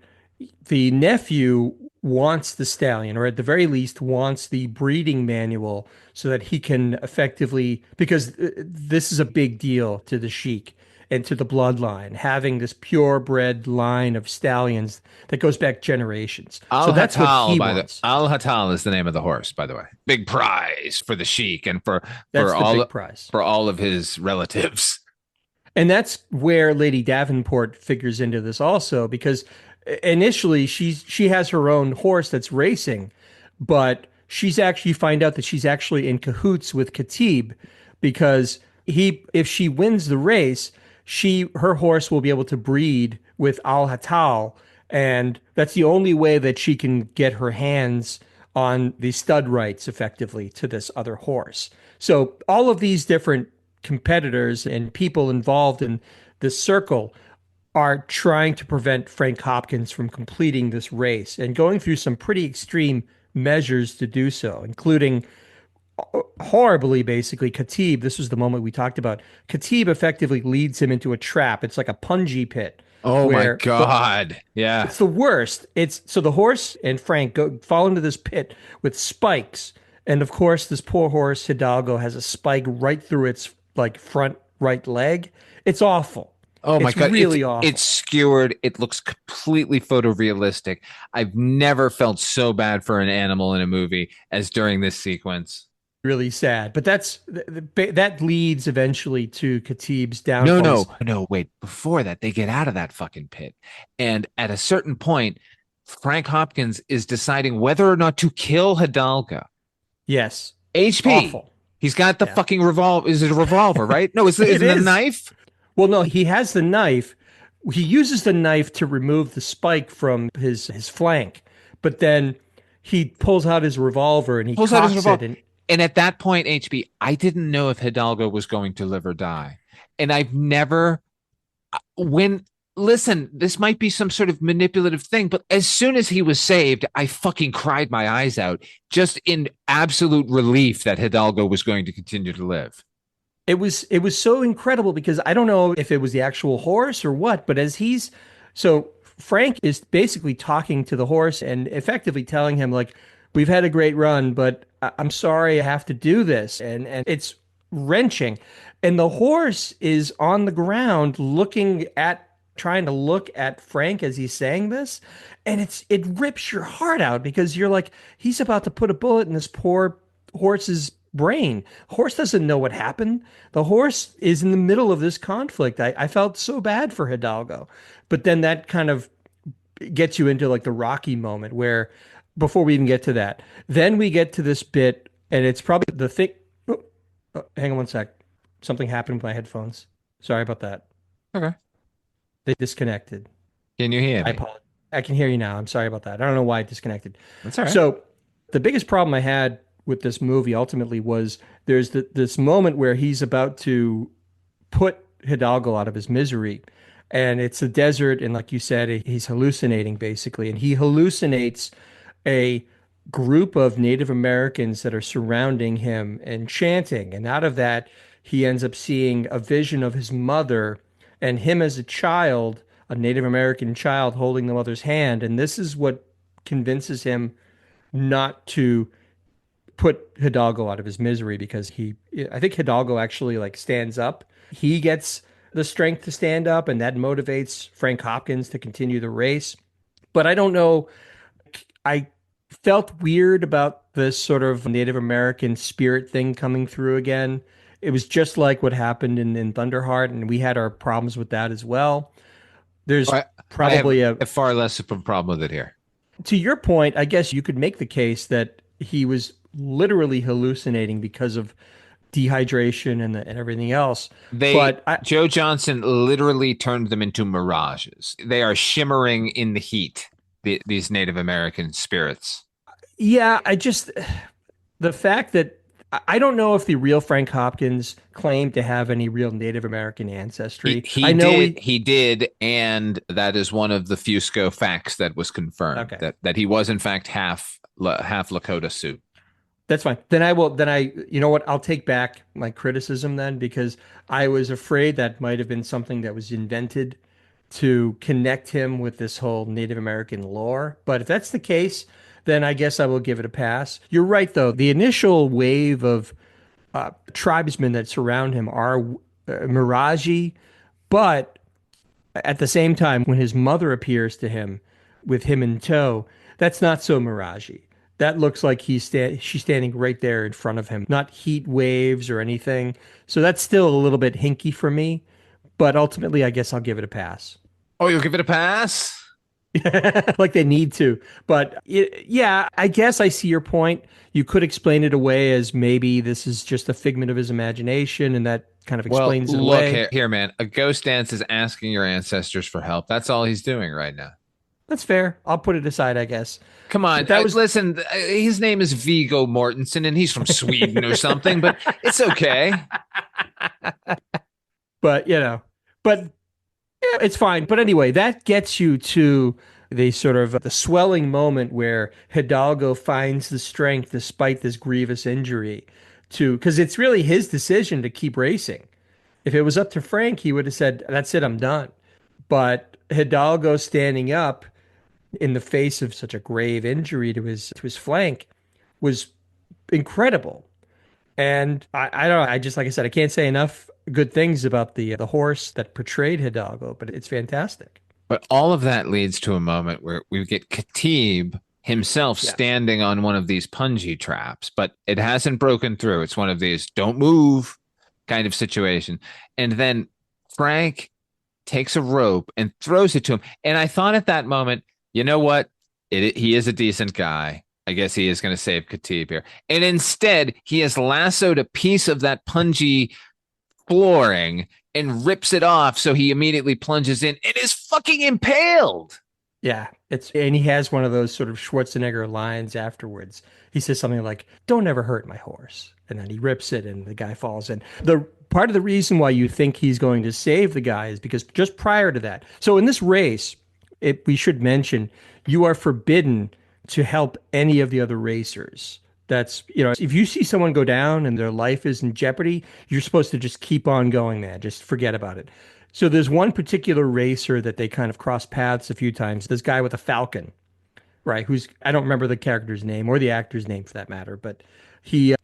the nephew wants the stallion, or at the very least wants the breeding manual so that he can effectively, because this is a big deal to the Sheik. and to the bloodline, having this purebred line of stallions that goes back generations. So that's what he wants. Al Hatal is the name of the horse, by the way. Big prize for the Sheik and for big prize for all of his relatives. And that's where Lady Davenport figures into this also, because initially she has her own horse that's racing, but you find out that she's actually in cahoots with Khatib, because if she wins the race, her horse will be able to breed with Al Hatal, and that's the only way that she can get her hands on the stud rights effectively to this other horse. So all of these different competitors and people involved in this circle are trying to prevent Frank Hopkins from completing this race and going through some pretty extreme measures to do so, including horribly, basically, Khatib. This was the moment we talked about. Khatib effectively leads him into a trap. It's like a punji pit. Oh my God. Yeah. It's the worst. So the horse and Frank fall into this pit with spikes. And of course, this poor horse, Hidalgo, has a spike right through its front right leg. It's awful. Oh my God. It's really awful. It's skewered. It looks completely photorealistic. I've never felt so bad for an animal in a movie as during this sequence. Really sad. But that leads eventually to Khatib's downfall. No, wait. Before that, they get out of that fucking pit. And at a certain point, Frank Hopkins is deciding whether or not to kill Hidalgo. Yes. HP. Awful. He's got the fucking revolver. Is it a revolver, right? No, is it a knife? Well, no, he has the knife. He uses the knife to remove the spike from his flank, but then he pulls out his revolver and he cocks it. And at that point, HB, I didn't know if Hidalgo was going to live or die. And I've never, listen, this might be some sort of manipulative thing, but as soon as he was saved, I fucking cried my eyes out, just in absolute relief that Hidalgo was going to continue to live. It was so incredible, because I don't know if it was the actual horse or what, but so Frank is basically talking to the horse and effectively telling him, like, we've had a great run, but I'm sorry I have to do this. And it's wrenching. And the horse is on the ground trying to look at Frank as he's saying this. And it rips your heart out, because you're like, he's about to put a bullet in this poor horse's brain. Horse doesn't know what happened. The horse is in the middle of this conflict. I felt so bad for Hidalgo. But then that kind of gets you into like the Rocky moment where, before we even get to that, then we get to this bit, and it's probably the thing. Oh, hang on one sec. Something happened with my headphones. Sorry about that. Okay. They disconnected. Can you hear me? I apologize. I can hear you now. I'm sorry about that. I don't know why it disconnected. That's all right. So the biggest problem I had with this movie ultimately was there's this moment where he's about to put Hidalgo out of his misery. And it's a desert, and like you said, he's hallucinating, basically. And he hallucinates a group of Native Americans that are surrounding him and chanting. And out of that, he ends up seeing a vision of his mother and him as a child, a Native American child, holding the mother's hand. And this is what convinces him not to put Hidalgo out of his misery, because I think Hidalgo actually stands up. He gets the strength to stand up, and that motivates Frank Hopkins to continue the race. But I don't know. I felt weird about this sort of Native American spirit thing coming through again. It was just like what happened in Thunderheart, and we had our problems with that as well. There's probably a far less of a problem with it here. To your point, I guess you could make the case that he was literally hallucinating because of dehydration and everything else. Joe Johnston literally turned them into mirages. They are shimmering in the heat, these Native American spirits. Yeah, the fact that I don't know if the real Frank Hopkins claimed to have any real Native American ancestry. He did, and that is one of the Fusco facts that was confirmed. Okay. That he was in fact half Lakota Sioux. That's fine. You know what? I'll take back my criticism then, because I was afraid that might have been something that was invented to connect him with this whole Native American lore. But if that's the case, then I guess I will give it a pass. You're right, though. The initial wave of tribesmen that surround him are Miraji, But at the same time, when his mother appears to him with him in tow, that's not so miragey. That looks like she's standing right there in front of him, not heat waves or anything. So that's still a little bit hinky for me. But ultimately, I guess I'll give it a pass. Oh, you'll give it a pass? Like they need to. But yeah, I guess I see your point. You could explain it away as maybe this is just a figment of his imagination, and that kind of explains it away. Look here, man. A ghost dance is asking your ancestors for help. That's all he's doing right now. That's fair. I'll put it aside, I guess. Come on. Listen, his name is Vigo Mortensen, and he's from Sweden or something, but it's okay. But, yeah, it's fine. But anyway, that gets you to the sort of the swelling moment where Hidalgo finds the strength despite this grievous injury because it's really his decision to keep racing. If it was up to Frank, he would have said, that's it, I'm done. But Hidalgo standing up in the face of such a grave injury to his flank was incredible. And I don't know, I just, like I said, I can't say enough good things about the horse that portrayed Hidalgo, but it's fantastic. But all of that leads to a moment where we get Kati himself standing on one of these punji traps, but it hasn't broken through. It's one of these don't move kind of situation. And then Frank takes a rope and throws it to him. And I thought at that moment, you know what? He is a decent guy. I guess he is going to save Kati here. And instead, he has lassoed a piece of that punji flooring and rips it off. So he immediately plunges in and is fucking impaled. Yeah. And he has one of those sort of Schwarzenegger lines afterwards. He says something like, don't ever hurt my horse. And then he rips it and the guy falls in. The part of the reason why you think he's going to save the guy is because just prior to that. So in this race, we should mention, you are forbidden to help any of the other racers. That's, if you see someone go down and their life is in jeopardy, you're supposed to just keep on going, man. Just forget about it. So there's one particular racer that they kind of cross paths a few times. This guy with a falcon, right? I don't remember the character's name or the actor's name for that matter, but he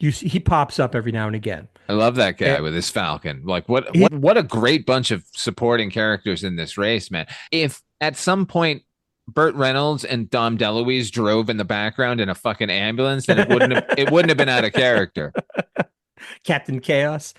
pops up every now and again. I love that guy with his falcon. Like what a great bunch of supporting characters in this race, man. If at some point Burt Reynolds and Dom DeLuise drove in the background in a fucking ambulance, then it wouldn't have been out of character. Captain Chaos.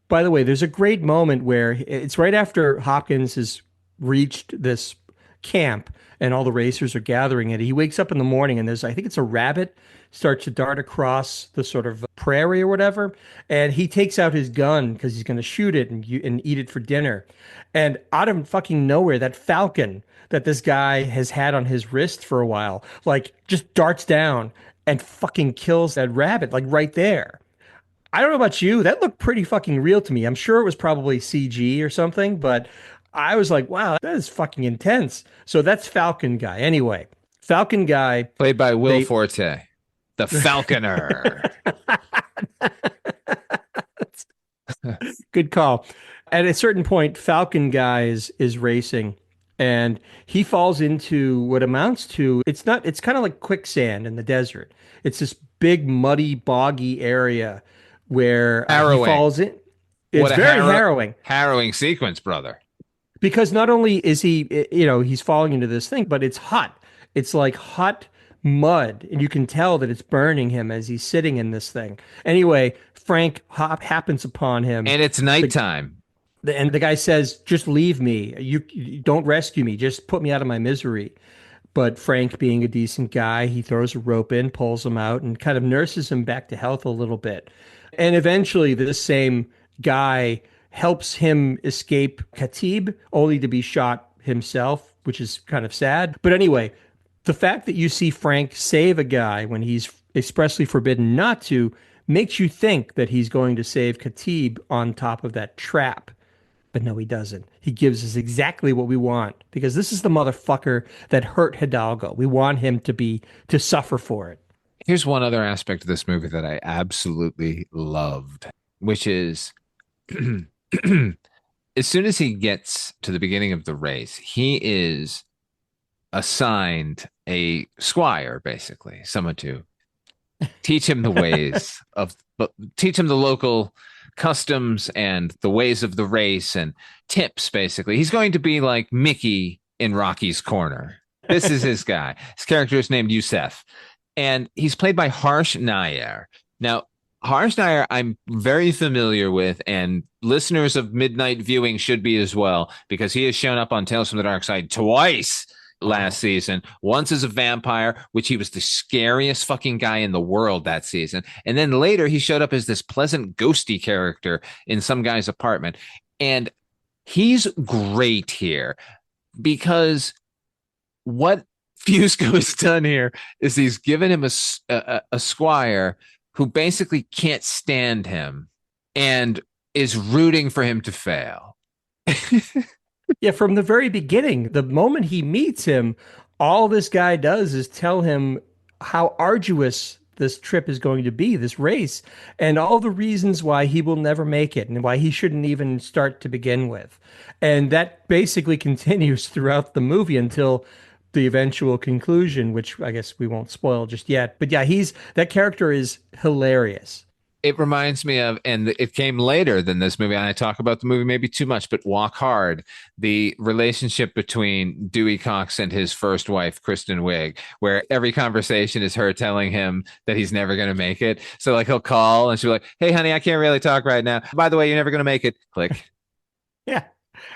By the way, there's a great moment where it's right after Hopkins has reached this camp and all the racers are gathering, and he wakes up in the morning and I think it's a rabbit starts to dart across the sort of prairie or whatever, and he takes out his gun because he's going to shoot it and eat it for dinner. And out of fucking nowhere, that falcon that this guy has had on his wrist for a while, like just darts down and fucking kills that rabbit, like right there. I don't know about you, that looked pretty fucking real to me. I'm sure it was probably CG or something, but I was like, wow, that is fucking intense. So that's Falcon Guy. Anyway, Falcon Guy. Played by Will Forte, the Falconer. Good call. At a certain point, Falcon Guy is racing, and he falls into what amounts to, it's kind of like quicksand in the desert. It's this big, muddy, boggy area where he falls in. It's very harrowing. Harrowing sequence, brother. Because not only is he's falling into this thing, but it's hot. It's like hot mud, and you can tell that it's burning him as he's sitting in this thing. Anyway, Frank happens upon him. And it's nighttime. And the guy says, just leave me. You don't rescue me. Just put me out of my misery. But Frank, being a decent guy, he throws a rope in, pulls him out, and kind of nurses him back to health a little bit. And eventually, this same guy helps him escape Kati, only to be shot himself, which is kind of sad. But anyway, the fact that you see Frank save a guy when he's expressly forbidden not to makes you think that he's going to save Kati on top of that trap. But no, he doesn't. He gives us exactly what we want, because this is the motherfucker that hurt Hidalgo. We want him to suffer for it. Here's one other aspect of this movie that I absolutely loved, which is as soon as he gets to the beginning of the race, he is assigned a squire, basically, someone to teach him the ways teach him the local customs and the ways of the race and tips, basically. He's going to be like Mickey in Rocky's Corner. This is his guy. His character is named Yusef, and he's played by Harsh Nair. Now, Harsh Nair, I'm very familiar with, and listeners of Midnight Viewing should be as well, because he has shown up on Tales from the Dark Side twice last season. Once as a vampire, which he was the scariest fucking guy in the world that season. And then later he showed up as this pleasant ghosty character in some guy's apartment. And he's great here because what Fusco has done here is he's given him a squire who basically can't stand him and is rooting for him to fail. Yeah, from the very beginning, the moment he meets him, all this guy does is tell him how arduous this trip is going to be, this race, and all the reasons why he will never make it and why he shouldn't even start to begin with. And that basically continues throughout the movie until the eventual conclusion, which I guess we won't spoil just yet. But yeah, that character is hilarious. It reminds me of, and it came later than this movie, and I talk about the movie maybe too much, but Walk Hard, the relationship between Dewey Cox and his first wife, Kristen Wiig, where every conversation is her telling him that he's never going to make it. So like he'll call and she'll be like, hey, honey, I can't really talk right now. By the way, you're never going to make it. Click. Yeah,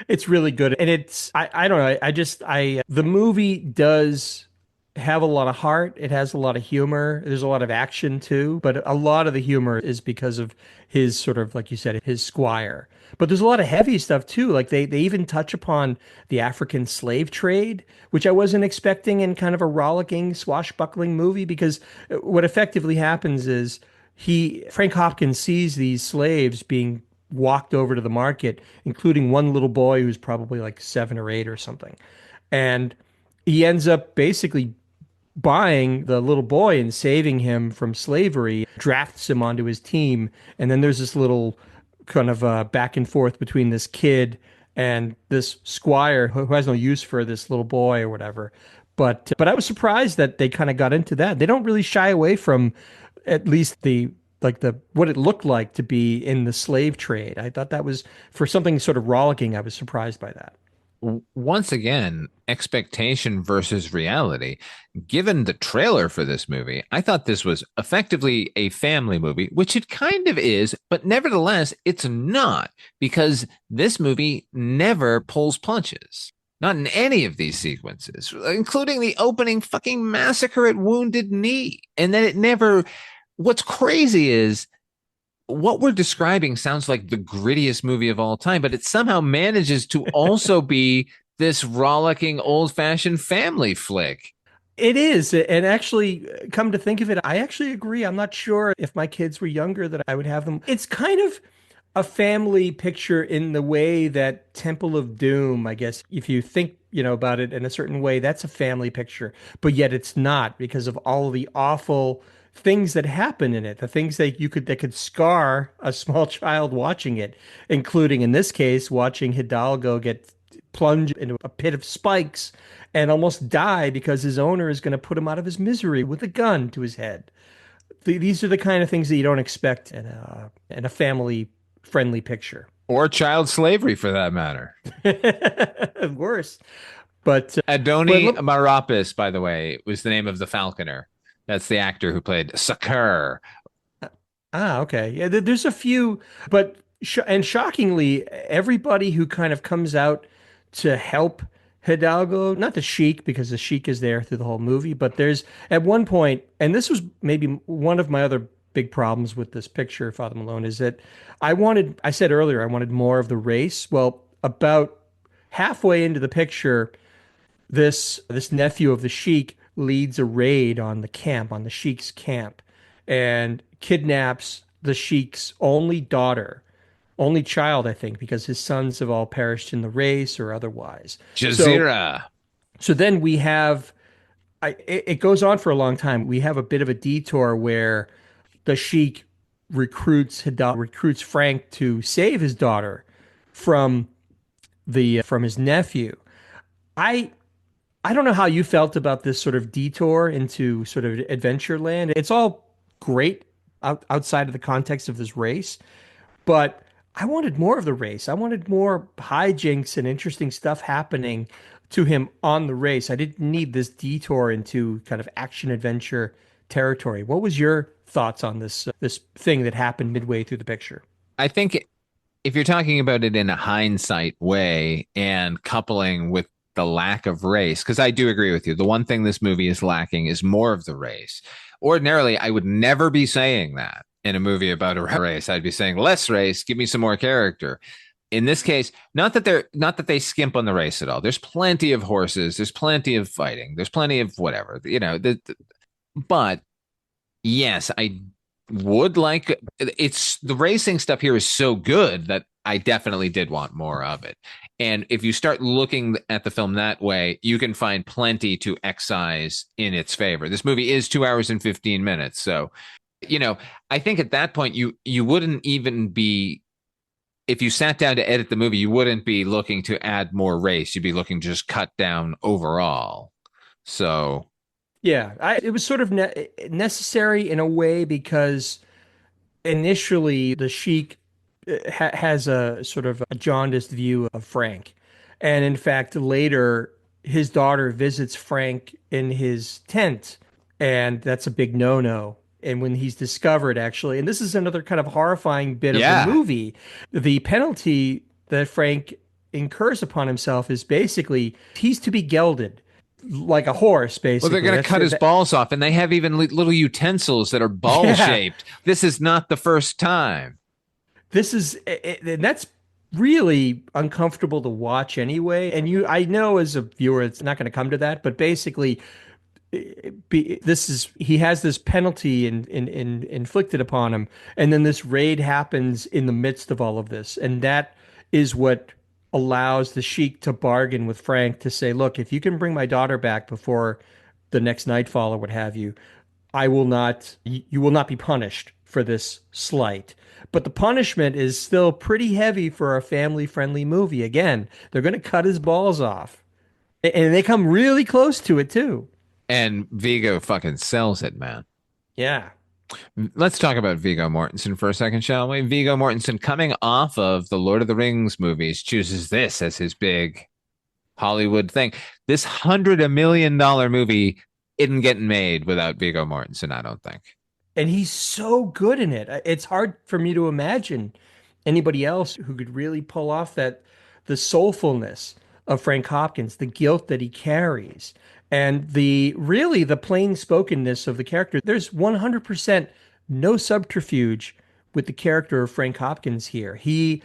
it's really good. And I don't know. The movie does have a lot of heart. It has a lot of humor. There's a lot of action too, but a lot of the humor is because of his sort of, like you said, his squire. But there's a lot of heavy stuff too. Like they even touch upon the African slave trade, which I wasn't expecting in kind of a rollicking, swashbuckling movie, because what effectively happens is Frank Hopkins sees these slaves being walked over to the market, including one little boy who's probably like 7 or 8 or something. And he ends up basically buying the little boy and saving him from slavery, drafts him onto his team. And then there's this little kind of back and forth between this kid and this squire who has no use for this little boy or whatever. But I was surprised that they kind of got into that. They don't really shy away from at least what it looked like to be in the slave trade. I thought that was, for something sort of rollicking, I was surprised by that. Once again, expectation versus reality. Given the trailer for this movie, I thought this was effectively a family movie, which it kind of is, but nevertheless, it's not, because this movie never pulls punches. Not in any of these sequences, including the opening fucking massacre at Wounded Knee. And then what's crazy is what we're describing sounds like the grittiest movie of all time, but it somehow manages to also be this rollicking, old-fashioned family flick. It is. And actually, come to think of it, I actually agree. I'm not sure if my kids were younger that I would have them. It's kind of a family picture in the way that Temple of Doom, I guess, if you think, about it in a certain way, that's a family picture, but yet it's not, because of all the awful things that happen in it, the things that could scar a small child watching it, including in this case watching Hidalgo get plunged into a pit of spikes and almost die because his owner is going to put him out of his misery with a gun to his head. These are the kind of things that you don't expect in a family friendly picture, or child slavery for that matter. Worse. But Adoni Marapis, by the way, was the name of the falconer. That's the actor who played Sakar. Okay. Yeah, there's a few, but and shockingly, everybody who kind of comes out to help Hidalgo, not the Sheik, because the Sheik is there through the whole movie, but there's at one point, and this was maybe one of my other big problems with this picture, Father Malone, is that I said earlier, I wanted more of the race. Well, about halfway into the picture, this nephew of the Sheik leads a raid on the Sheik's camp, and kidnaps the Sheik's only child, I think, because his sons have all perished in the race or otherwise. Jazeera. So then we have, it goes on for a long time. We have a bit of a detour where the Sheik recruits Frank to save his daughter from his nephew. I don't know how you felt about this sort of detour into sort of Adventureland. It's all great outside of the context of this race, But I wanted more of the race. I wanted more hijinks and interesting stuff happening to him on the race. I didn't need this detour into kind of action adventure territory. What was your thoughts on this thing that happened midway through the picture? I think if you're talking about it in a hindsight way and coupling with the lack of race, because I do agree with you, the one thing this movie is lacking is more of the race. Ordinarily, I would never be saying that in a movie about a race. I'd be saying less race, give me some more character. In this case, not that they skimp on the race at all. There's plenty of horses, there's plenty of fighting, there's plenty of whatever, but yes, I would like it's the racing stuff here is so good that I definitely did want more of it. And if you start looking at the film that way, you can find plenty to excise in its favor. This movie is 2 hours and 15 minutes. So, I think at that point you wouldn't even be, if you sat down to edit the movie, you wouldn't be looking to add more race. You'd be looking to just cut down overall. So Yeah, it was sort of necessary in a way because initially the Sheik has a sort of a jaundiced view of Frank. And in fact, later his daughter visits Frank in his tent, and that's a big no-no. And when he's discovered, actually, and this is another kind of horrifying bit of the movie, the penalty that Frank incurs upon himself is basically he's to be gelded like a horse, basically. Well, they're going to cut his balls off, and they have even little utensils that are ball-shaped. This is not the first time. And that's really uncomfortable to watch anyway. And I know as a viewer, it's not going to come to that, but basically, he has this penalty inflicted upon him, and then this raid happens in the midst of all of this, and that is what allows the Sheik to bargain with Frank to say, look, if you can bring my daughter back before the next nightfall or what have you, you will not be punished for this slight. But the punishment is still pretty heavy for a family-friendly movie. Again, they're going to cut his balls off. And they come really close to it, too. And Vigo fucking sells it, man. Yeah. Let's talk about Vigo Mortensen for a second, shall we? Vigo Mortensen, coming off of the Lord of the Rings movies, chooses this as his big Hollywood thing. This $100 million movie isn't getting made without Vigo Mortensen, I don't think. And he's so good in it. It's hard for me to imagine anybody else who could really pull off the soulfulness of Frank Hopkins, the guilt that he carries, and the plain spokenness of the character. There's 100% no subterfuge with the character of Frank Hopkins here. He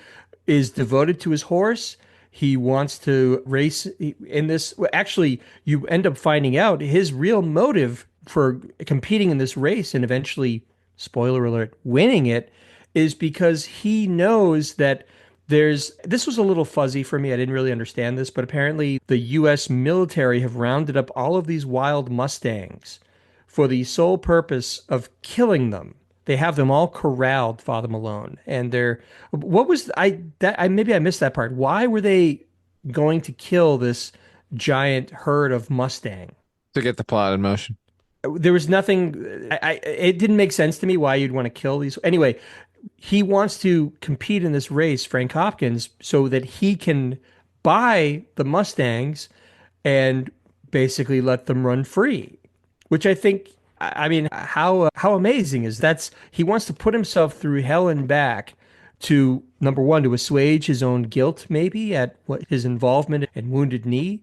is devoted to his horse. He wants to race in this. Actually, you end up finding out his real motive for competing in this race and eventually, spoiler alert, winning it is because he knows that this was a little fuzzy for me. I didn't really understand this, but apparently the US military have rounded up all of these wild Mustangs for the sole purpose of killing them. They have them all corralled, Father Malone. And maybe I missed that part. Why were they going to kill this giant herd of Mustang? To get the plot in motion. There was nothing, it didn't make sense to me why you'd want to kill these. Anyway, he wants to compete in this race, Frank Hopkins, so that he can buy the Mustangs and basically let them run free, which I think, how amazing is that? He wants to put himself through hell and back to, number one, to assuage his own guilt, maybe at his involvement in Wounded Knee.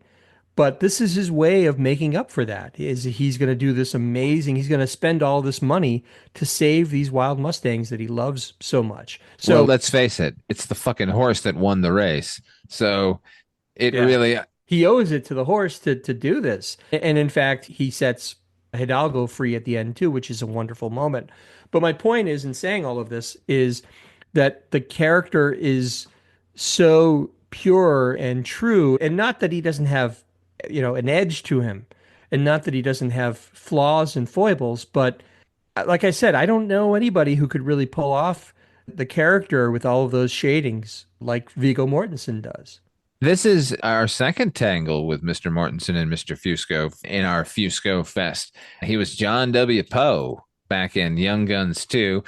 But this is his way of making up for that. He's going to do this amazing. He's going to spend all this money to save these wild Mustangs that he loves so much. So well, let's face it, it's the fucking horse that won the race. So really, he owes it to the horse to do this. And in fact, he sets Hidalgo free at the end too, which is a wonderful moment. But my point is, in saying all of this, is that the character is so pure and true, and not that he doesn't have an edge to him, and not that he doesn't have flaws and foibles, but like I said, I don't know anybody who could really pull off the character with all of those shadings like Vigo Mortensen does. This is our second tangle with Mr. Mortensen and Mr. Fusco in our Fusco Fest. He was John W. Poe back in Young Guns 2,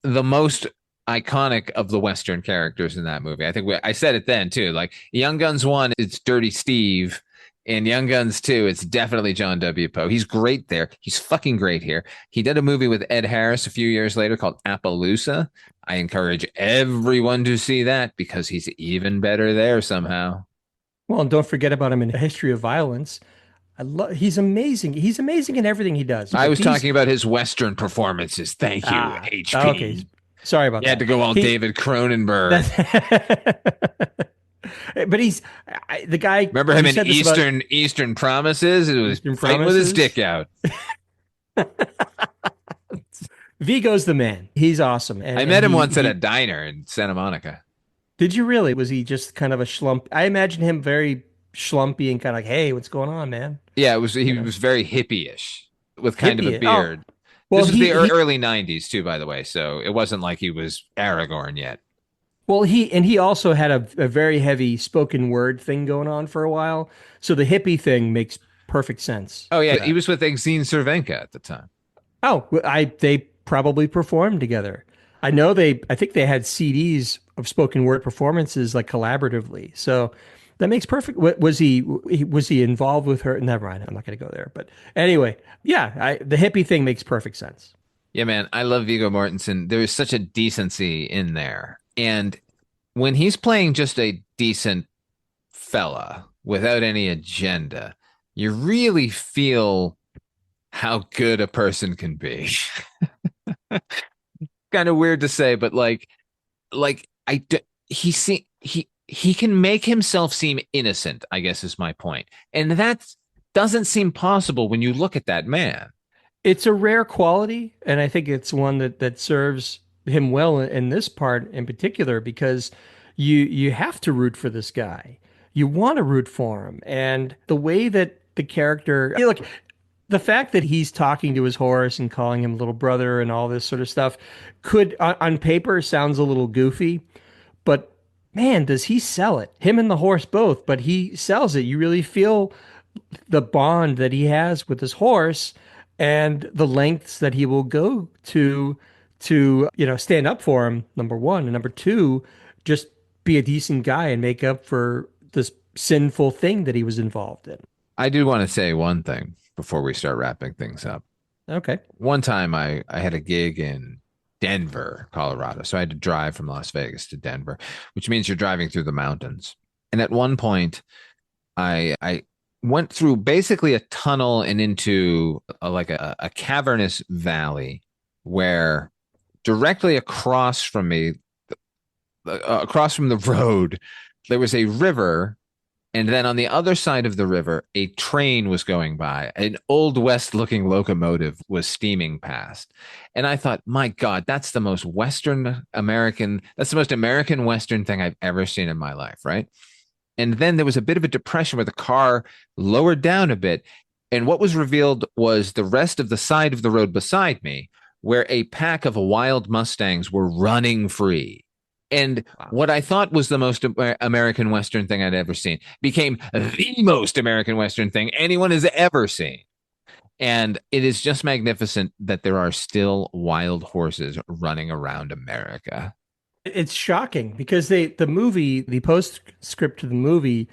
the most iconic of the Western characters in that movie. I think I said it then too. Like Young Guns 1, it's Dirty Steve. In Young Guns 2, it's definitely John W. Poe. He's great there. He's fucking great here. He did a movie with Ed Harris a few years later called Appaloosa. I encourage everyone to see that because he's even better there somehow. Well, and don't forget about him in A History of Violence. He's amazing. He's amazing in everything he does. I was talking about his Western performances. Thank you, HP. Okay. Sorry about that. You had to go all David Cronenberg. But he's the guy. Remember him in Eastern Promises? It was fighting with his dick out. Vigo's the man. He's awesome. I met him once at a diner in Santa Monica. Did you really? Was he just kind of a schlump? I imagine him very schlumpy and kind of like, "Hey, what's going on, man?" Yeah, he was very hippie-ish with kind of a beard. Oh. Well, this was the early 90s too, by the way, so it wasn't like he was Aragorn yet. Well, he also had a very heavy spoken word thing going on for a while. So the hippie thing makes perfect sense. Oh, yeah. He was with Exene Cervenka at the time. Oh, they probably performed together. I think they had CDs of spoken word performances like collaboratively. So that makes perfect. Was he involved with her? Never mind. I'm not going to go there. But anyway, yeah, the hippie thing makes perfect sense. Yeah, man. I love Vigo Mortensen. There is such a decency in there. And when he's playing just a decent fella without any agenda, you really feel how good a person can be. Kind of weird to say, but he can make himself seem innocent, I guess is my point. And that doesn't seem possible when you look at that man. It's a rare quality, and I think it's one that serves him well in this part in particular, because you have to root for this guy. You want to root for him. And the way that the character, look, the fact that he's talking to his horse and calling him little brother and all this sort of stuff could on paper sounds a little goofy, but man, does he sell it. Him and the horse both, but he sells it. You really feel the bond that he has with his horse and the lengths that he will go to stand up for him, number one, and number two, just be a decent guy and make up for this sinful thing that he was involved in. I do want to say one thing before we start wrapping things up. Okay. One time I had a gig in Denver, Colorado. So I had to drive from Las Vegas to Denver, which means you're driving through the mountains. And at one point, I went through basically a tunnel and into a cavernous valley where directly across from me, across from the road, there was a river. And then on the other side of the river, a train was going by. An Old West looking locomotive was steaming past. And I thought, my God, that's the most American Western thing I've ever seen in my life, right? And then there was a bit of a depression where the car lowered down a bit. And what was revealed was the rest of the side of the road beside me, where a pack of wild Mustangs were running free. And what I thought was the most American Western thing I'd ever seen became the most American Western thing anyone has ever seen. And it is just magnificent that there are still wild horses running around America. It's shocking because the postscript to the movie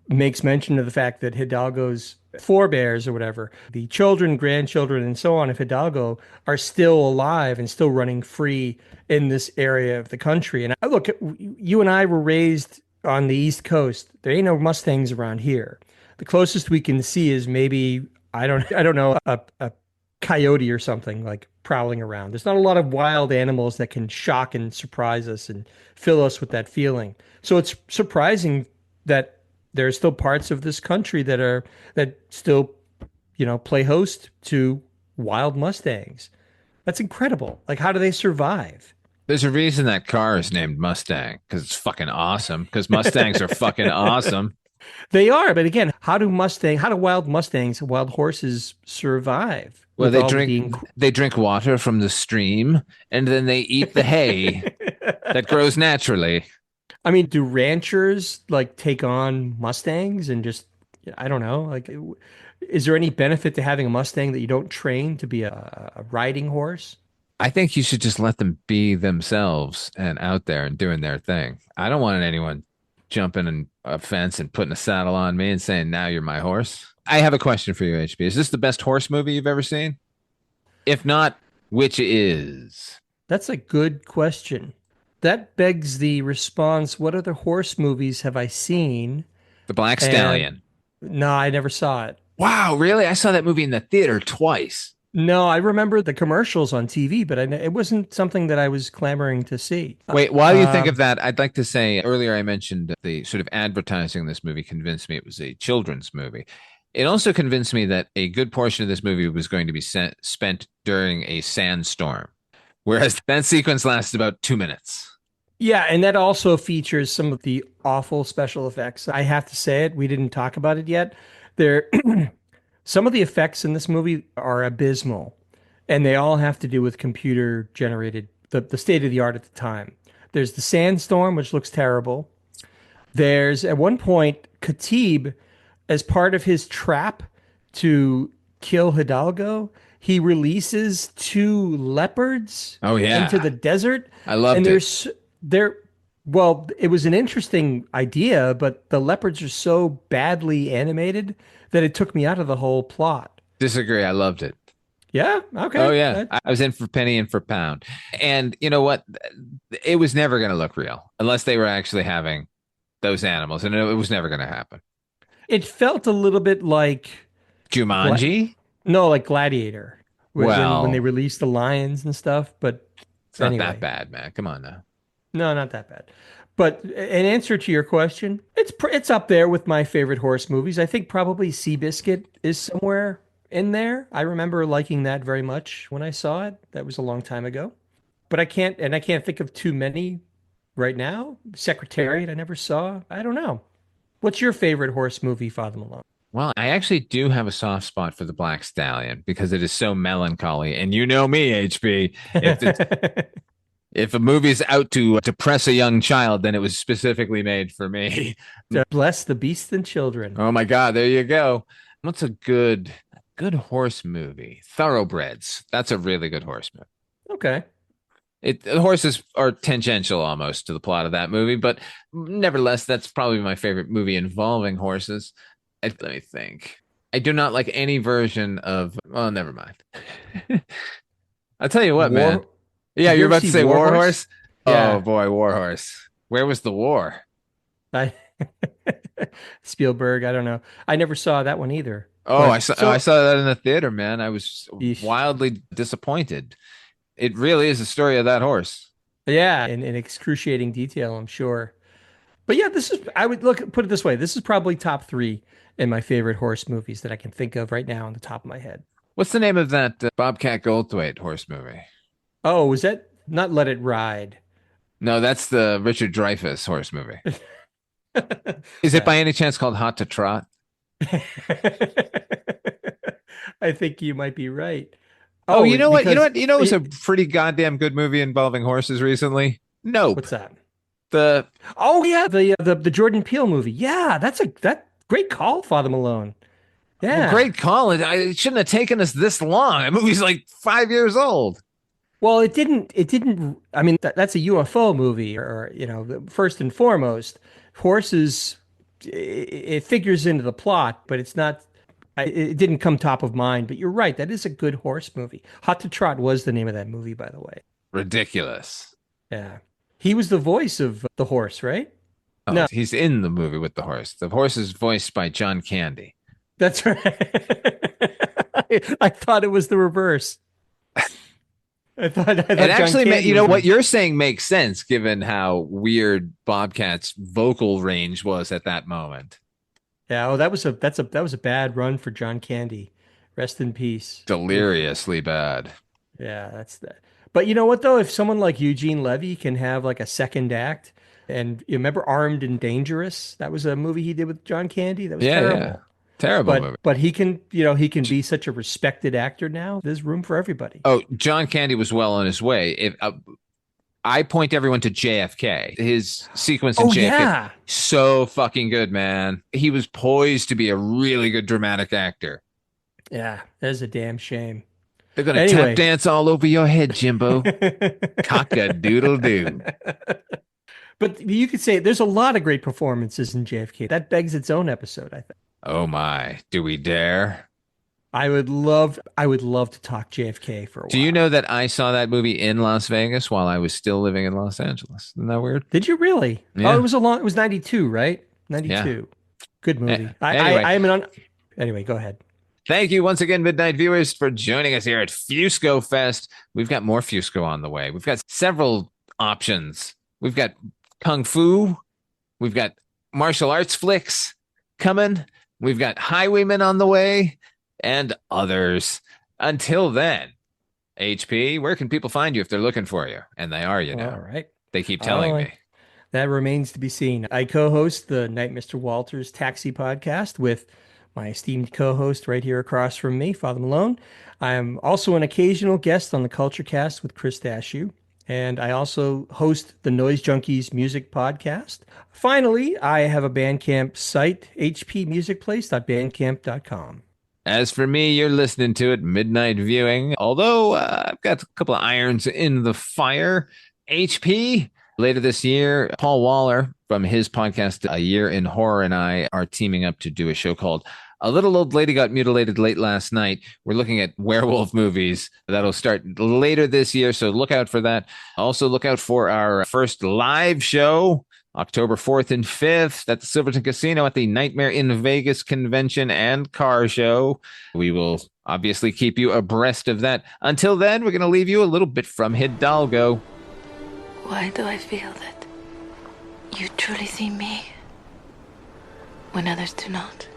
makes mention of the fact that Hidalgo's forebears or whatever, the children, grandchildren, and so on of Hidalgo are still alive and still running free in this area of the country. And look, you and I were raised on the East Coast. There ain't no Mustangs around here. The closest we can see is maybe, I don't know, a coyote or something like prowling around. There's not a lot of wild animals that can shock and surprise us and fill us with that feeling. So it's surprising that there are still parts of this country that still, play host to wild Mustangs. That's incredible. Like, how do they survive? There's a reason that car is named Mustang, because it's fucking awesome. Because Mustangs are fucking awesome. They are, but again, how do wild Mustangs, wild horses survive? Well, they drink water from the stream, and then they eat the hay that grows naturally. I mean, do ranchers take on Mustangs and just, I don't know, is there any benefit to having a Mustang that you don't train to be a riding horse? I think you should just let them be themselves and out there and doing their thing. I don't want anyone jumping in a fence and putting a saddle on me and saying, now you're my horse. I have a question for you, HB. Is this the best horse movie you've ever seen? If not, which is? That's a good question. That begs the response, what other horse movies have I seen? The Black Stallion. No, I never saw it. Wow, really? I saw that movie in the theater twice. No, I remember the commercials on TV, but it wasn't something that I was clamoring to see. Wait, while you think of that, I'd like to say earlier I mentioned the sort of advertising this movie convinced me it was a children's movie. It also convinced me that a good portion of this movie was going to be spent during a sandstorm, whereas that sequence lasts about 2 minutes. Yeah, and that also features some of the awful special effects. I have to say it. We didn't talk about it yet. There, some of the effects in this movie are abysmal, and they all have to do with computer generated, the state of the art at the time. There's the sandstorm, which looks terrible. There's at one point, Khatib, as part of his trap to kill Hidalgo, he releases 2 leopards into the desert. I loved it. Well, it was an interesting idea, but the leopards are so badly animated that it took me out of the whole plot. Disagree. I loved it. Yeah? Okay. Oh, yeah. I was in for penny and for pound. And you know what? It was never going to look real unless they were actually having those animals. And it was never going to happen. It felt a little bit like Jumanji? No, like Gladiator. Well, when they released the lions and stuff. But it's not that bad, man. Come on now. No, not that bad. But in answer to your question, it's up there with my favorite horse movies. I think probably Seabiscuit is somewhere in there. I remember liking that very much when I saw it. That was a long time ago. But I can't think of too many right now. Secretariat I never saw. I don't know. What's your favorite horse movie, Father Malone? Well, I actually do have a soft spot for the Black Stallion because it is so melancholy. And you know me, HB. If a movie's out to depress a young child, then it was specifically made for me. Bless the beasts and children. Oh my God, there you go. What's a good horse movie? Thoroughbreds. That's a really good horse movie. Okay. The horses are tangential almost to the plot of that movie, but nevertheless, that's probably my favorite movie involving horses. Let me think. I do not like any version of. Well, never mind. I'll tell you what, man. Yeah, you're about to say War Horse? Yeah. Oh boy, War Horse. Where was the war? Spielberg. I don't know. I never saw that one either. Oh, I saw that in the theater, man. I was wildly disappointed. It really is a story of that horse. Yeah, in excruciating detail, I'm sure. But yeah, put it this way. This is probably top 3 in my favorite horse movies that I can think of right now on the top of my head. What's the name of that Bobcat Goldthwait horse movie? Oh, was that not Let It Ride? No, that's the Richard Dreyfuss horse movie. Is it by any chance called Hot to Trot? I think you might be right. Oh, you know what? You know, it's a pretty goddamn good movie involving horses recently. Nope. What's that? The Jordan Peele movie. Yeah, that's great call, Father Malone. Yeah, well, great call. It shouldn't have taken us this long. That movie's like 5 years old. Well, it didn't. I mean, that's a UFO movie, or first and foremost, horses. It figures into the plot, but it's not. It didn't come top of mind. But you're right. That is a good horse movie. Hot to Trot was the name of that movie, by the way. Ridiculous. Yeah, he was the voice of the horse, right? Oh, no, he's in the movie with the horse. The horse is voiced by John Candy. That's right. I thought it was the reverse. I thought it actually, you know, what you're saying makes sense given how weird Bobcat's vocal range was at that moment. Yeah, that was a bad run for John Candy. Rest in peace. Deliriously bad. Yeah, that's that. But you know what though? If someone like Eugene Levy can have like a second act, and you remember Armed and Dangerous? That was a movie he did with John Candy. That was terrible. Yeah. Terrible movie. But he can be such a respected actor now. There's room for everybody. Oh, John Candy was well on his way. I point everyone to JFK. His sequence in JFK, so fucking good, man. He was poised to be a really good dramatic actor. Yeah, that is a damn shame. They're going to tap dance all over your head, Jimbo. Cock-a-doodle-doo. But you could say there's a lot of great performances in JFK. That begs its own episode, I think. Oh my, do we dare? I would love to talk JFK for a while. Do you know that I saw that movie in Las Vegas while I was still living in Los Angeles? Isn't that weird? Did you really? Yeah. Oh, it was 92, right? 92. Yeah. Good movie. Anyway, go ahead. Thank you once again, Midnight Viewers, for joining us here at Fusco Fest. We've got more Fusco on the way. We've got several options. We've got Kung Fu. We've got martial arts flicks coming. We've got Highwaymen on the way and others. Until then, HP, where can people find you if they're looking for you? And they are, you know. All right. They keep telling me. That remains to be seen. I co-host the Night Mr. Walters Taxi podcast with my esteemed co-host right here across from me, Father Malone. I am also an occasional guest on the Culture Cast with Chris Dashew. And I also host the Noise Junkies music podcast. Finally, I have a Bandcamp site, hpmusicplace.bandcamp.com. As for me, you're listening to it, Midnight Viewing. Although I've got a couple of irons in the fire. HP, later this year, Paul Waller from his podcast, A Year in Horror, and I are teaming up to do a show called A Little Old Lady Got Mutilated Late Last Night. We're looking at werewolf movies. That'll start later this year, so look out for that. Also, look out for our first live show, October 4th and 5th at the Silverton Casino at the Nightmare in Vegas convention and car show. We will obviously keep you abreast of that. Until then, we're going to leave you a little bit from Hidalgo. Why do I feel that you truly see me when others do not?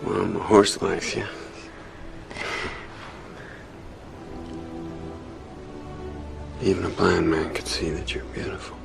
Well, my horse likes you. Even a blind man could see that you're beautiful.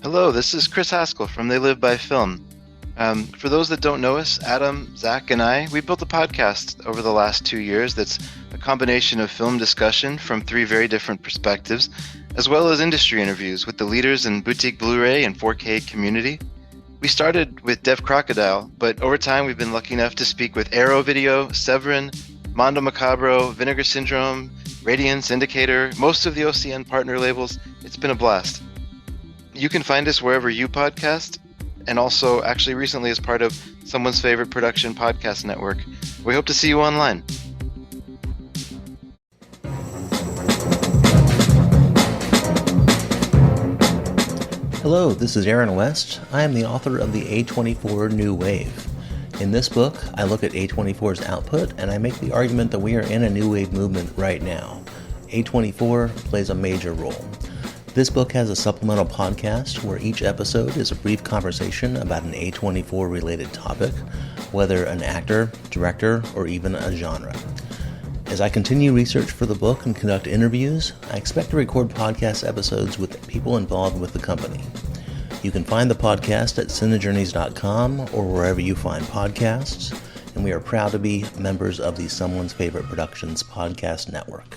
Hello, this is Chris Haskell from They Live by Film. For those that don't know us, Adam, Zach, and we built a podcast over the last 2 years that's a combination of film discussion from 3 very different perspectives, as well as industry interviews with the leaders in boutique Blu-ray and 4K community. We started with Dev Crocodile, but over time we've been lucky enough to speak with Arrow Video, Severin, Mondo Macabro, Vinegar Syndrome, Radiance, Indicator, most of the OCN partner labels. It's been a blast. You can find us wherever you podcast, and also actually recently as part of Someone's Favorite Production Podcast Network. We hope to see you online. Hello, this is Aaron West. I am the author of the A24 New Wave. In this book, I look at A24's output and I make the argument that we are in a new wave movement right now. A24 plays a major role. This book has a supplemental podcast where each episode is a brief conversation about an A24 related topic, whether an actor, director, or even a genre. As I continue research for the book and conduct interviews, I expect to record podcast episodes with people involved with the company. You can find the podcast at cinejourneys.com or wherever you find podcasts, and we are proud to be members of the Someone's Favorite Productions podcast network.